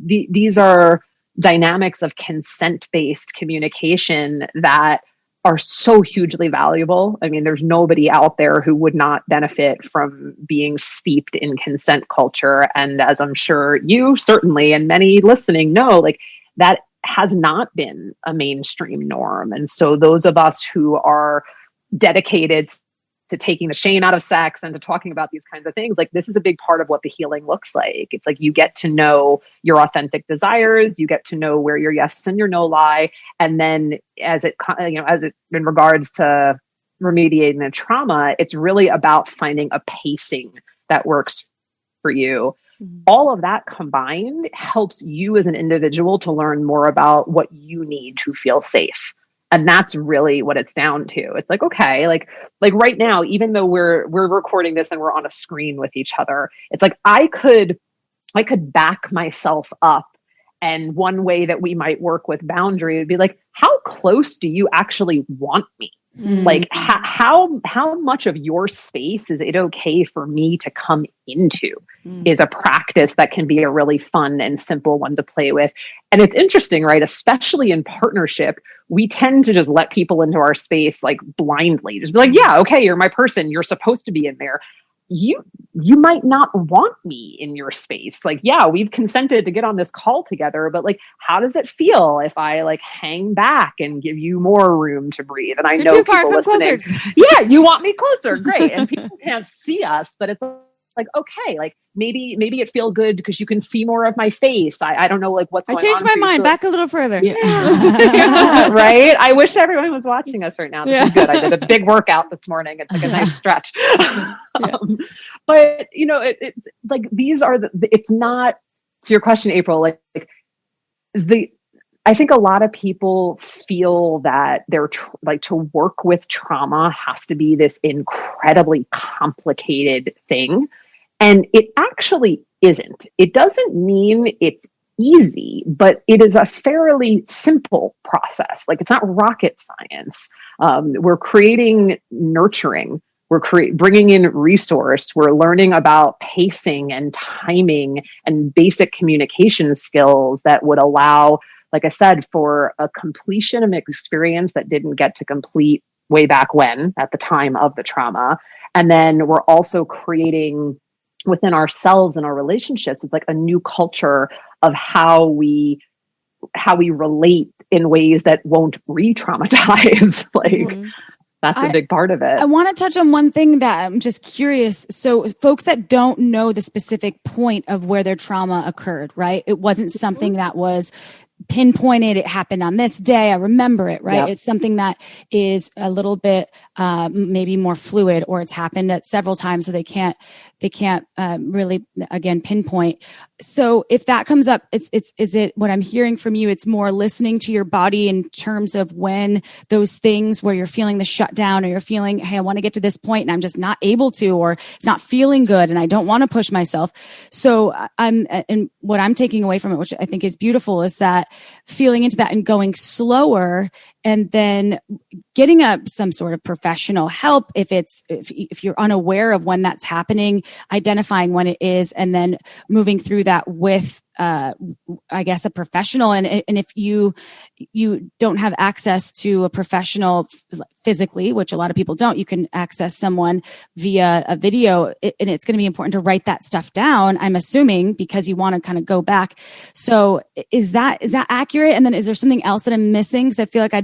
these are dynamics of consent-based communication that are so hugely valuable. I mean, there's nobody out there who would not benefit from being steeped in consent culture. And as I'm sure you certainly, and many listening know, like that has not been a mainstream norm. And so those of us who are dedicated to taking the shame out of sex and to talking about these kinds of things, like this is a big part of what the healing looks like. It's like you get to know your authentic desires, you get to know where your yes and your no lie. And then as it in regards to remediating the trauma, it's really about finding a pacing that works for you. All of that combined helps you as an individual to learn more about what you need to feel safe. And that's really what it's down to. It's like, okay, like right now, even though we're recording this and we're on a screen with each other, it's like I could back myself up. And one way that we might work with boundary would be like, how close do you actually want me? Like how much of your space is it okay for me to come into is a practice that can be a really fun and simple one to play with. And it's interesting, right? Especially in partnership, we tend to just let people into our space like blindly, just be like, yeah, okay, you're my person, you're supposed to be in there. You might not want me in your space. Like, yeah, we've consented to get on this call together, but like, how does it feel if I like hang back and give you more room to breathe? And I know people listening, yeah, you want me closer. Great. And people can't see us, but it's like, okay, like maybe it feels good because you can see more of my face. I don't know, like what's going on. I changed my mind. Back a little further. Yeah. Right. I wish everyone was watching us right now. This is good. I did a big workout this morning. It's like a nice stretch. But you know, it's like, these are it's not, to your question, April, like I think a lot of people feel that they're like, to work with trauma has to be this incredibly complicated thing. And it actually isn't. It doesn't mean it's easy, but it is a fairly simple process. Like, it's not rocket science. We're creating nurturing. We're bringing in resource. We're learning about pacing and timing and basic communication skills that would allow, like I said, for a completion of an experience that didn't get to complete way back when, at the time of the trauma. And then we're also creating within ourselves and our relationships, it's like a new culture of how we relate in ways that won't re-traumatize. Like, that's a big part of it. I want to touch on one thing that I'm just curious. So folks that don't know the specific point of where their trauma occurred, right? It wasn't something that was pinpointed. It happened on this day. I remember it, right? Yep. It's something that is a little bit, maybe more fluid, or it's happened at several times. So they can't really, again, pinpoint. So if that comes up, is it what I'm hearing from you? It's more listening to your body in terms of when those things where you're feeling the shutdown, or you're feeling, hey, I want to get to this point and I'm just not able to, or it's not feeling good and I don't want to push myself. So and what I'm taking away from it, which I think is beautiful, is that feeling into that and going slower, and then getting some sort of professional help if you're unaware of when that's happening, identifying when it is, and then moving through that with I guess a professional. And if you don't have access to a professional physically, which a lot of people don't, you can access someone via a video, and it's going to be important to write that stuff down, I'm assuming, because you want to kind of go back. So is that accurate? And then is there something else that I'm missing? Because I feel like I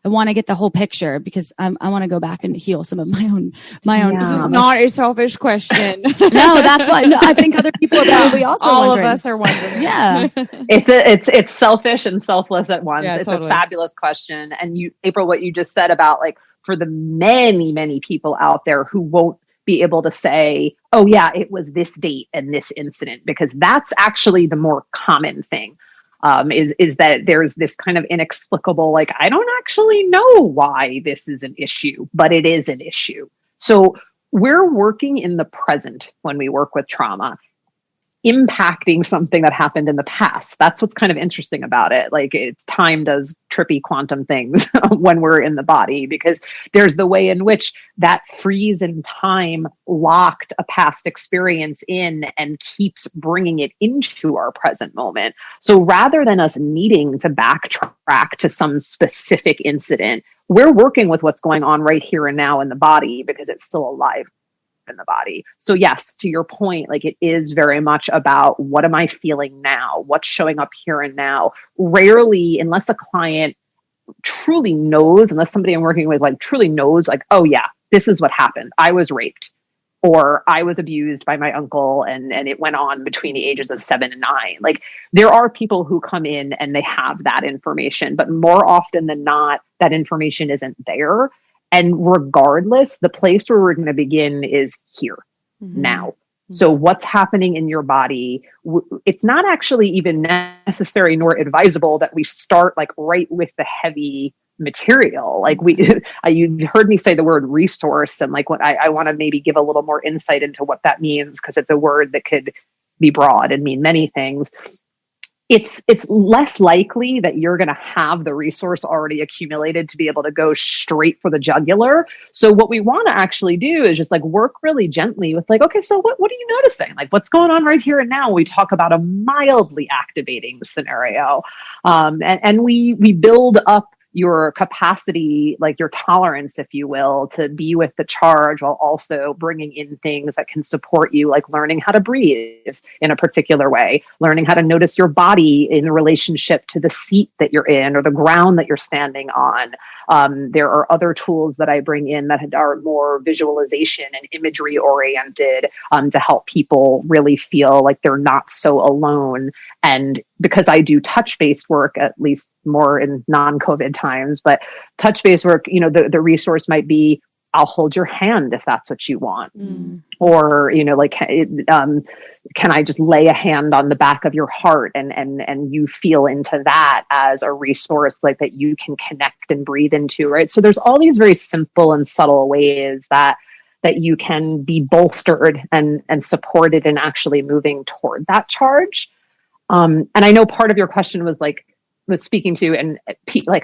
want to get the whole picture, because I want to go back and heal some of my own. Yeah. This is not a selfish question. No, that's why. No, I think other people are probably also all wondering. of us are wondering. Yeah. It's selfish and selfless at once. Yeah, it's totally. a fabulous question. And April, what you just said about, like, for the many, many people out there who won't be able to say, oh yeah, it was this date and this incident, because that's actually the more common thing. Is that there's this kind of inexplicable, like, I don't actually know why this is an issue, but it is an issue. So we're working in the present when we work with trauma, impacting something that happened in the past. That's what's kind of interesting about it. Like, it's time does trippy quantum things when we're in the body, because there's the way in which that freeze in time locked a past experience in and keeps bringing it into our present moment. So rather than us needing to backtrack to some specific incident, we're working with what's going on right here and now in the body, because it's still alive in the body. So yes, to your point, like, it is very much about, what am I feeling now? What's showing up here and now? Rarely, unless a client truly knows, unless somebody I'm working with, like, truly knows, like, oh yeah, this is what happened. I was raped, or I was abused by my uncle, and it went on between the ages of 7 and 9. Like, there are people who come in and they have that information, but more often than not, that information isn't there. And regardless, the place where we're going to begin is here, now. Mm-hmm. So what's happening in your body? It's not actually even necessary nor advisable that we start, like, right with the heavy material. Like, you heard me say the word resource, and like, what I want to maybe give a little more insight into what that means, because it's a word that could be broad and mean many things. It's less likely that you're going to have the resource already accumulated to be able to go straight for the jugular. So what we want to actually do is just, like, work really gently with, like, okay, so what are you noticing? Like, what's going on right here and now? We talk about a mildly activating scenario. And we build up your capacity, like your tolerance, if you will, to be with the charge while also bringing in things that can support you, like learning how to breathe in a particular way, learning how to notice your body in relationship to the seat that you're in or the ground that you're standing on. There are other tools that I bring in that are more visualization and imagery oriented, to help people really feel like they're not so alone. And because I do touch-based work, at least more in non-COVID times, but touch-based work, the resource might be, I'll hold your hand if that's what you want. Or, can I just lay a hand on the back of your heart and you feel into that as a resource like that you can connect and breathe into, right? So there's all these very simple and subtle ways that you can be bolstered and supported in actually moving toward that charge. And I know part of your question was speaking to, and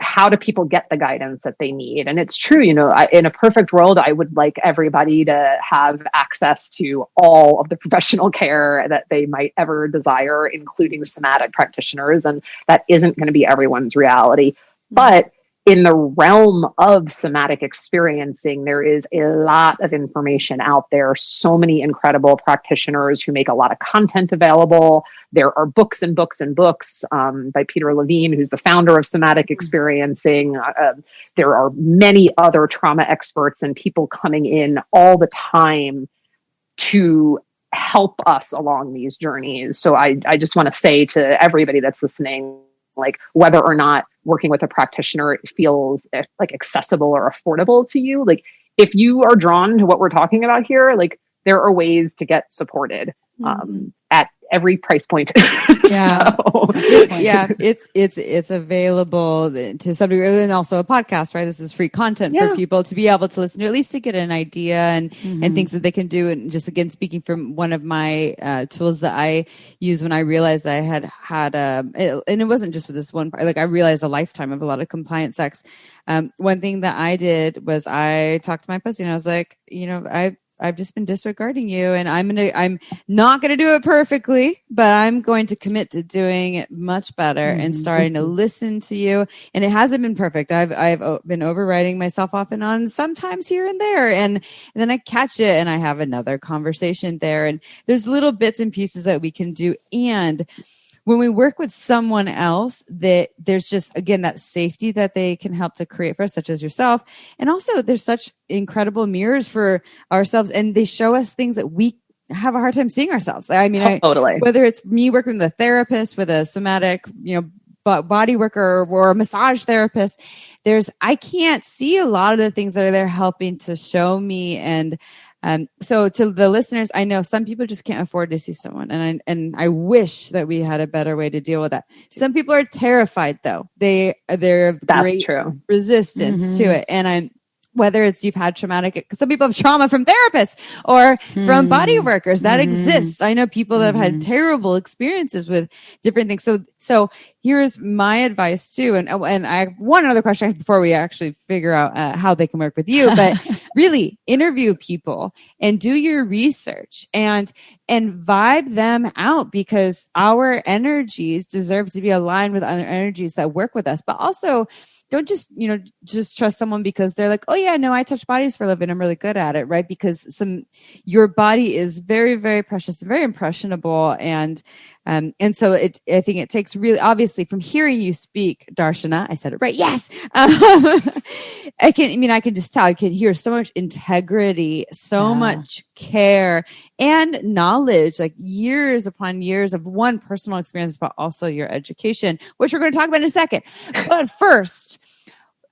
how do people get the guidance that they need? And it's true, in a perfect world, I would like everybody to have access to all of the professional care that they might ever desire, including somatic practitioners. And that isn't going to be everyone's reality. But in the realm of somatic experiencing, there is a lot of information out there. So many incredible practitioners who make a lot of content available. There are books and books and books by Peter Levine, who's the founder of somatic experiencing. There are many other trauma experts and people coming in all the time to help us along these journeys. So I just want to say to everybody that's listening, like whether or not working with a practitioner feels like accessible or affordable to you, like if you are drawn to what we're talking about here, like there are ways to get supported at every price point. Yeah. It's available to some degree, and also a podcast, right? This is free content for people to be able to listen to, at least to get an idea and things that they can do. And just again, speaking from one of my tools that I use when I realized I had and it wasn't just with this one part, like I realized a lifetime of a lot of compliant sex. One thing that I did was I talked to my pussy and I was like, I've just been disregarding you, and I'm not going to do it perfectly, but I'm going to commit to doing it much better and starting to listen to you. And it hasn't been perfect. I've been overriding myself off and on sometimes here and there. And then I catch it and I have another conversation there. And there's little bits and pieces that we can do. And when we work with someone else, that there's just, again, that safety that they can help to create for us, such as yourself. And also there's such incredible mirrors for ourselves, and they show us things that we have a hard time seeing ourselves. I mean, totally. Whether it's me working with a therapist, with a somatic, body worker or a massage therapist, I can't see a lot of the things that are there helping to show me. And so to the listeners, I know some people just can't afford to see someone, and I wish that we had a better way to deal with that. Some people are terrified, though. They're great resistance to it, and whether it's you've had traumatic, because some people have trauma from therapists or from body workers, that exists. I know people that have had terrible experiences with different things. So here's my advice too. And I have one other question before we actually figure out how they can work with you, but really interview people and do your research and vibe them out, because our energies deserve to be aligned with other energies that work with us, but also don't just trust someone because they're like, oh yeah, no, I touch bodies for a living, I'm really good at it, right? Because your body is very, very precious and very impressionable, and so I think it takes really, obviously, from hearing you speak, Darshana, I said it right, yes. I can just tell, I can hear so much integrity, so much care and knowledge, like years upon years of one personal experience, but also your education, which we're going to talk about in a second. But first,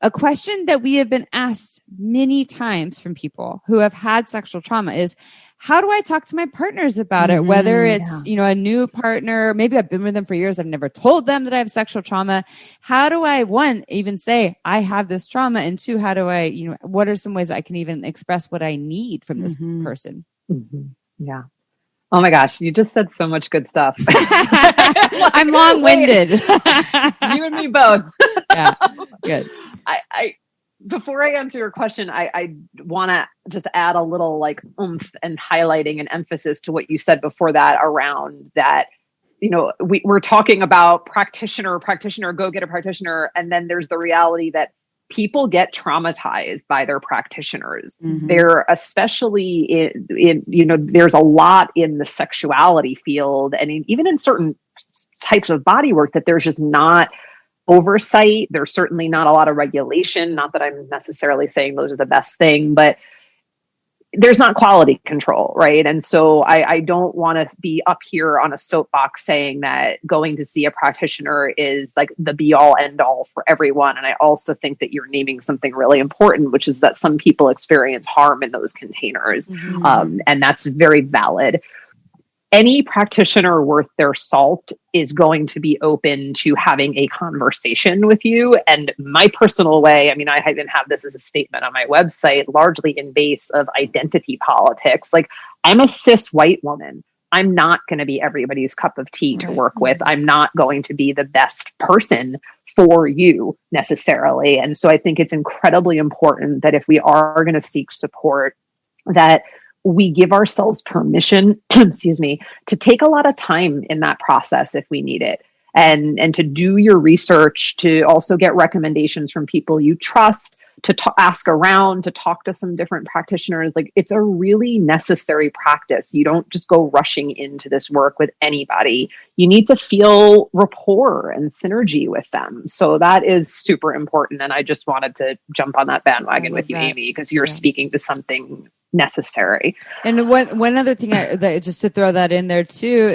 a question that we have been asked many times from people who have had sexual trauma is, how do I talk to my partners about it? Whether it's, a new partner, maybe I've been with them for years, I've never told them that I have sexual trauma. How do I, one, even say I have this trauma? And two, how do I, what are some ways I can even express what I need from this person? Yeah. Oh my gosh, you just said so much good stuff. I'm long-winded. You and me both. Yeah, good. I before I answer your question, I want to just add a little like oomph and highlighting and emphasis to what you said before that, around that we're talking about practitioner, go get a practitioner. And then there's the reality that people get traumatized by their practitioners. They're especially there's a lot in the sexuality field and even in certain types of body work that there's just not oversight. There's certainly not a lot of regulation. Not that I'm necessarily saying those are the best thing, but there's not quality control, right? And so I don't want to be up here on a soapbox saying that going to see a practitioner is like the be all end all for everyone. And I also think that you're naming something really important, which is that some people experience harm in those containers. And that's very valid. Any practitioner worth their salt is going to be open to having a conversation with you. And my personal way, I mean, I even have this as a statement on my website, largely in base of identity politics. Like, I'm a cis white woman. I'm not going to be everybody's cup of tea to work with. I'm not going to be the best person for you necessarily. And so I think it's incredibly important that if we are going to seek support, that we give ourselves permission, to take a lot of time in that process if we need it, and to do your research, to also get recommendations from people you trust, to ask around, to talk to some different practitioners. Like, it's a really necessary practice. You don't just go rushing into this work with anybody. You need to feel rapport and synergy with them. So that is super important. And I just wanted to jump on that bandwagon with you, Amy, because you're speaking to something necessary. And one other thing that just to throw that in there too,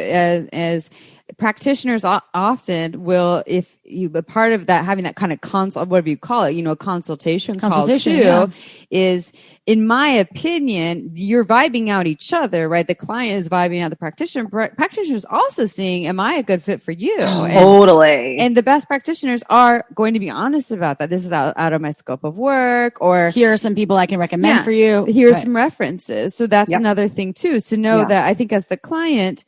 is practitioners often will, if you a part of that, having that kind of consult, whatever you call it, a consultation call too, is, in my opinion, you're vibing out each other, right? The client is vibing out the practitioner. Practitioner is also seeing, am I a good fit for you? Totally. And the best practitioners are going to be honest about that. This is out of my scope of work, or here are some people I can recommend for you. Here are some references. So that's another thing too. So know that I think as the client,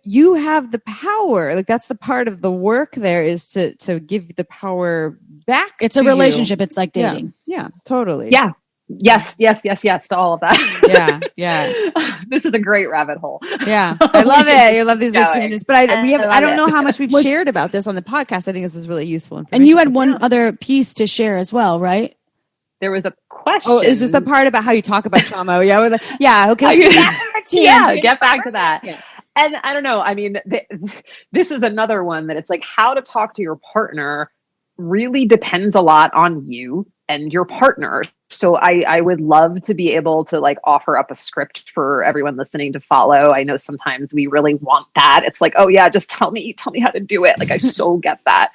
you have the power. Like, that's the part of the work there, is to give the power back. It's a relationship. It's like dating. Yeah, totally. Yeah. Yes to all of that. Yeah. This is a great rabbit hole. Yeah. I love it. I love these experiences. But I don't know how much we've shared about this on the podcast. I think this is really useful information. And you had one other piece to share as well, right? There was a question. Oh, it's just the part about how you talk about trauma. Yeah. Okay. Get back to that. Yeah. And I don't know. I mean, this is another one that it's like, how to talk to your partner really depends a lot on you and your partner. So I would love to be able to like offer up a script for everyone listening to follow. I know sometimes we really want that. It's like, oh yeah, just tell me how to do it. Like, I so get that.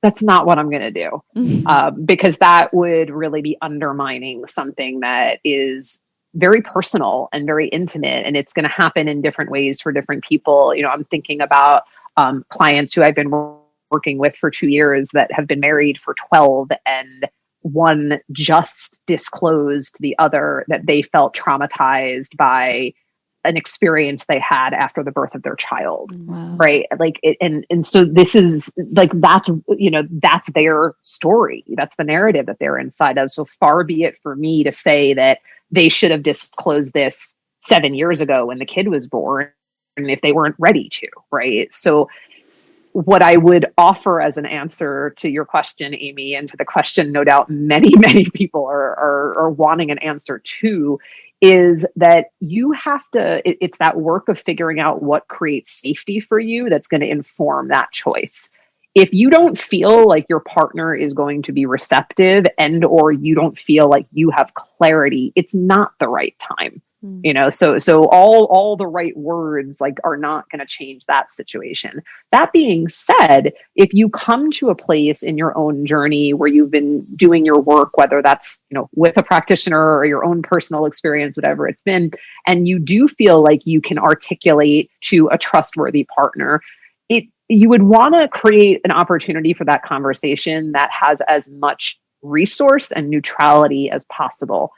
That's not what I'm going to do, because that would really be undermining something that is very personal and very intimate, and it's going to happen in different ways for different people. I'm thinking about clients who I've been working with for 2 years that have been married for 12, and one just disclosed to the other that they felt traumatized by an experience they had after the birth of their child. Wow. Right. Like, and so this is like, that's their story. That's the narrative that they're inside of. So far be it for me to say that they should have disclosed this 7 years ago when the kid was born, and if they weren't ready to, right? So what I would offer as an answer to your question, Amy, and to the question no doubt many, many people are wanting an answer to, is that you have to, it's that work of figuring out what creates safety for you that's going to inform that choice. If you don't feel like your partner is going to be receptive, and or you don't feel like you have clarity, it's not the right time. So all the right words like are not going to change that situation. That being said, if you come to a place in your own journey where you've been doing your work, whether that's, with a practitioner or your own personal experience, whatever it's been, and you do feel like you can articulate to a trustworthy partner, you would want to create an opportunity for that conversation that has as much resource and neutrality as possible.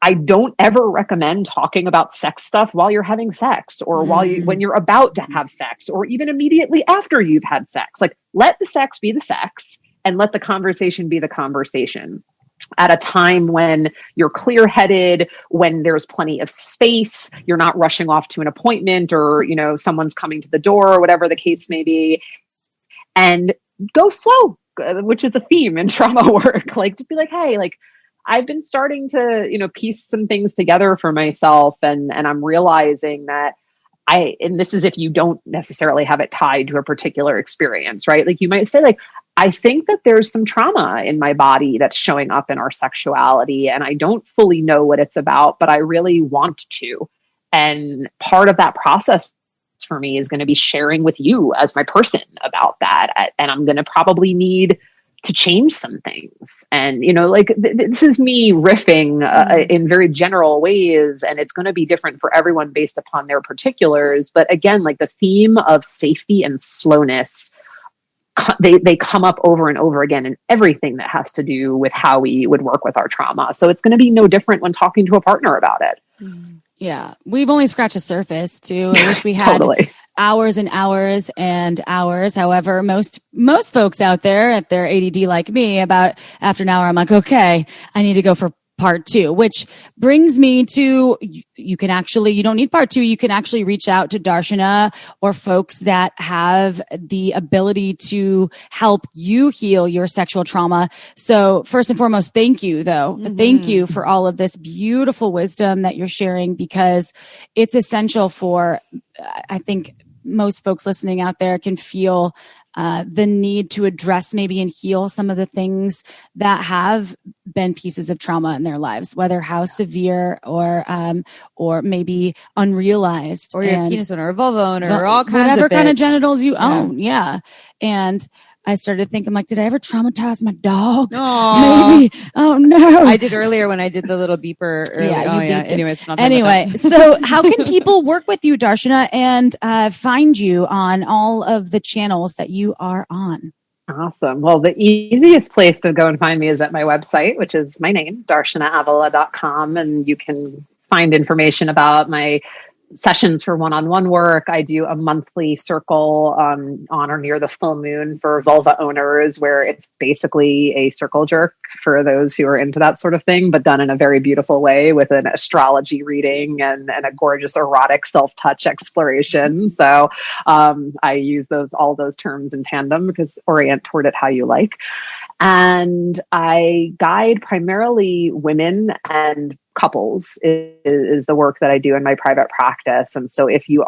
I don't ever recommend talking about sex stuff while you're having sex, or when you're about to have sex, or even immediately after you've had sex. Like, let the sex be the sex and let the conversation be the conversation. at a time when you're clear-headed, when there's plenty of space, you're not rushing off to an appointment, or, you know, someone's coming to the door, or whatever the case may be. And go slow, which is a theme in trauma work. Like, just be like, hey, like, I've been starting to, you know, piece some things together for myself. And I'm realizing that and this is if you don't necessarily have it tied to a particular experience, right? Like, you might say, like, I think that there's some trauma in my body that's showing up in our sexuality, and I don't fully know what it's about, but I really want to. And part of that process for me is going to be sharing with you as my person about that. And I'm going to probably need to change some things. And, you know, like, this is me riffing in very general ways, and it's going to be different for everyone based upon their particulars. But again, like, the theme of safety and slowness, they come up over and over again in everything that has to do with how we would work with our trauma. So it's going to be no different when talking to a partner about it. Yeah. We've only scratched the surface too. I wish we had Totally. hours and hours and hours. However, most folks out there, if they're ADD like me, about after an hour, I'm like, okay, I need to go for part 2, which brings me to, you don't need part 2. You can actually reach out to Darshana or folks that have the ability to help you heal your sexual trauma. So first and foremost, thank you though. Thank you for all of this beautiful wisdom that you're sharing, because it's essential for, I think most folks listening out there can feel the need to address maybe and heal some of the things that have been pieces of trauma in their lives, whether how severe or maybe unrealized, or your penis owner or vulva owner or all kinds whatever of bits. kind of genitals you own. Yeah. And I started to think, I'm like, did I ever traumatize my dog? Aww. Maybe. Oh no. I did earlier when I did the little beeper earlier. Yeah, you beeped it. Anyways. Anyway, so how can people work with you, Darshana, and find you on all of the channels that you are on? Awesome. Well, the easiest place to go and find me is at my website, which is my name, darshanaavila.com. And you can find information about my sessions for one-on-one work. I do a monthly circle on or near the full moon for vulva owners, where it's basically a circle jerk for those who are into that sort of thing, but done in a very beautiful way with an astrology reading and a gorgeous erotic self-touch exploration. So I use all those terms in tandem, because orient toward it how you like. And I guide primarily women and couples is the work that I do in my private practice. And so if you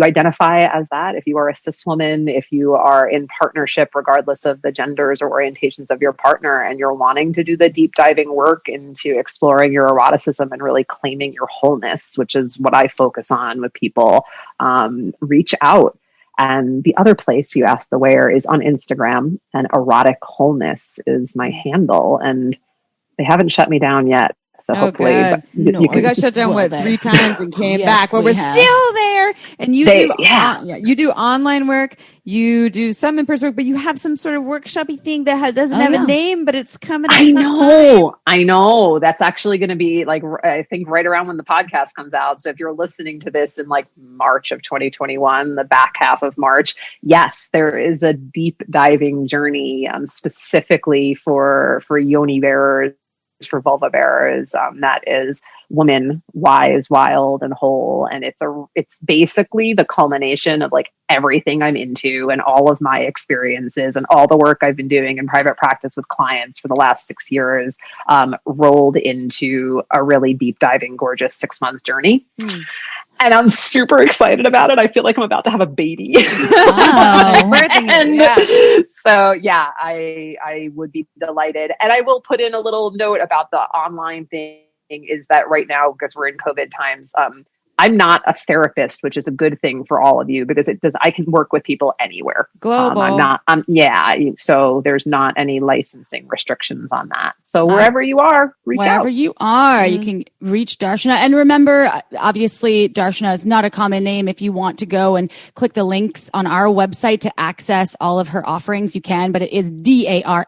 identify as that, if you are a cis woman, if you are in partnership, regardless of the genders or orientations of your partner, and you're wanting to do the deep diving work into exploring your eroticism and really claiming your wholeness, which is what I focus on with people, reach out. And the other place you asked the where is on Instagram, and erotic wholeness is my handle, and they haven't shut me down yet. So hopefully, we got shut down 3 times and came back, but we're still there. And you do online work, you do some in-person work, but you have some sort of workshopy thing that doesn't have a name, but it's coming. I know. That's actually going to be like, I think right around when the podcast comes out. So if you're listening to this in like March of 2021, the back half of March, yes, there is a deep diving journey specifically for yoni bearers, for vulva bearers, that is woman, wise, wild, and whole. And it's basically the culmination of like everything I'm into and all of my experiences and all the work I've been doing in private practice with clients for the last 6 years, rolled into a really deep diving, gorgeous 6-month journey. And I'm super excited about it. I feel like I'm about to have a baby. So yeah, I would be delighted. And I will put in a little note about the online thing, is that right now, because we're in COVID times, I'm not a therapist, which is a good thing for all of you, because I can work with people anywhere. Global. So there's not any licensing restrictions on that. So wherever you are, reach out. Wherever you are, you can reach Darshana. And remember, obviously, Darshana is not a common name. If you want to go and click the links on our website to access all of her offerings, you can, but it is Darshana.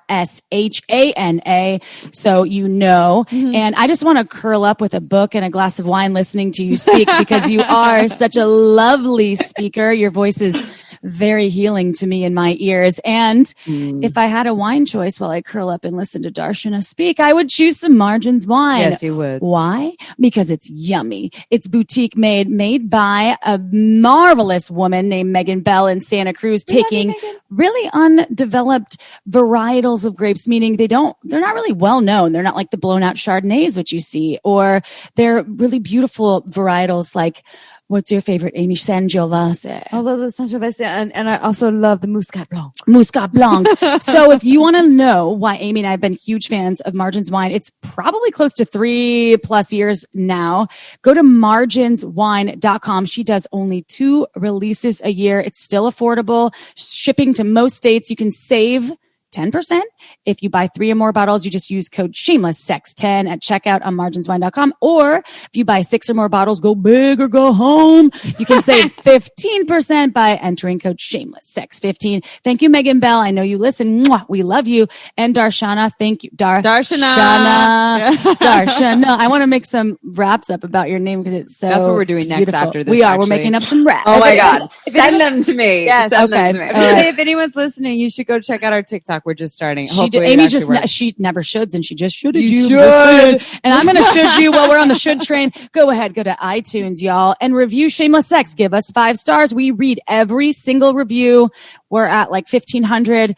So you know. And I just want to curl up with a book and a glass of wine listening to you speak, because you are such a lovely speaker. Your voice is very healing to me in my ears. And if I had a wine choice while I curl up and listen to Darshana speak, I would choose some Margins wine. Yes, you would. Why? Because it's yummy. It's boutique made by a marvelous woman named Megan Bell in Santa Cruz, taking really undeveloped varietals of grapes, meaning they're not really well known. They're not like the blown out Chardonnays, which you see, or they're really beautiful varietals like, what's your favorite, Amy? Sangiovese. I love the Sangiovese, and I also love the Muscat Blanc. Muscat Blanc. So if you want to know why Amy and I have been huge fans of Margins wine, it's probably close to 3+ years now. Go to marginswine.com. She does only 2 releases a year. It's still affordable. Shipping to most states. You can save 10%. If you buy 3 or more bottles, you just use code shamelesssex10 at checkout on marginswine.com. Or if you buy 6 or more bottles, go big or go home. You can save 15% by entering code shamelesssex15. Thank you, Megan Bell. I know you listen. Mwah, we love you. And Darshana, thank you. Darshana. Darshana. I want to make some raps up about your name because it's so That's what we're doing next beautiful. after this. We are. Actually. We're making up some raps. Oh my God. If Send them to me. Yes. Send them to me. I would say if anyone's listening, you should go check out our TikTok. We're just starting. Amy she never shoulds, and she just shoulded you. should. And I'm going to should you while we're on the should train. Go ahead, go to iTunes, y'all, and review Shameless Sex. Give us 5 stars. We read every single review. We're at like 1,500.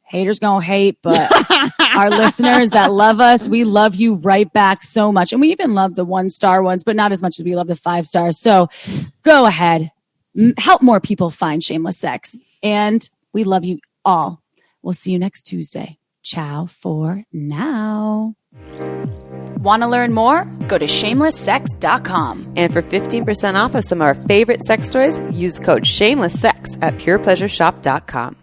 Haters gonna hate, but our listeners that love us, we love you right back so much. And we even love the 1-star ones, but not as much as we love the 5 stars. So go ahead, help more people find Shameless Sex. And we love you all. We'll see you next Tuesday. Ciao for now. Want to learn more? Go to shamelesssex.com. And for 15% off of some of our favorite sex toys, use code shamelesssex at purepleasureshop.com.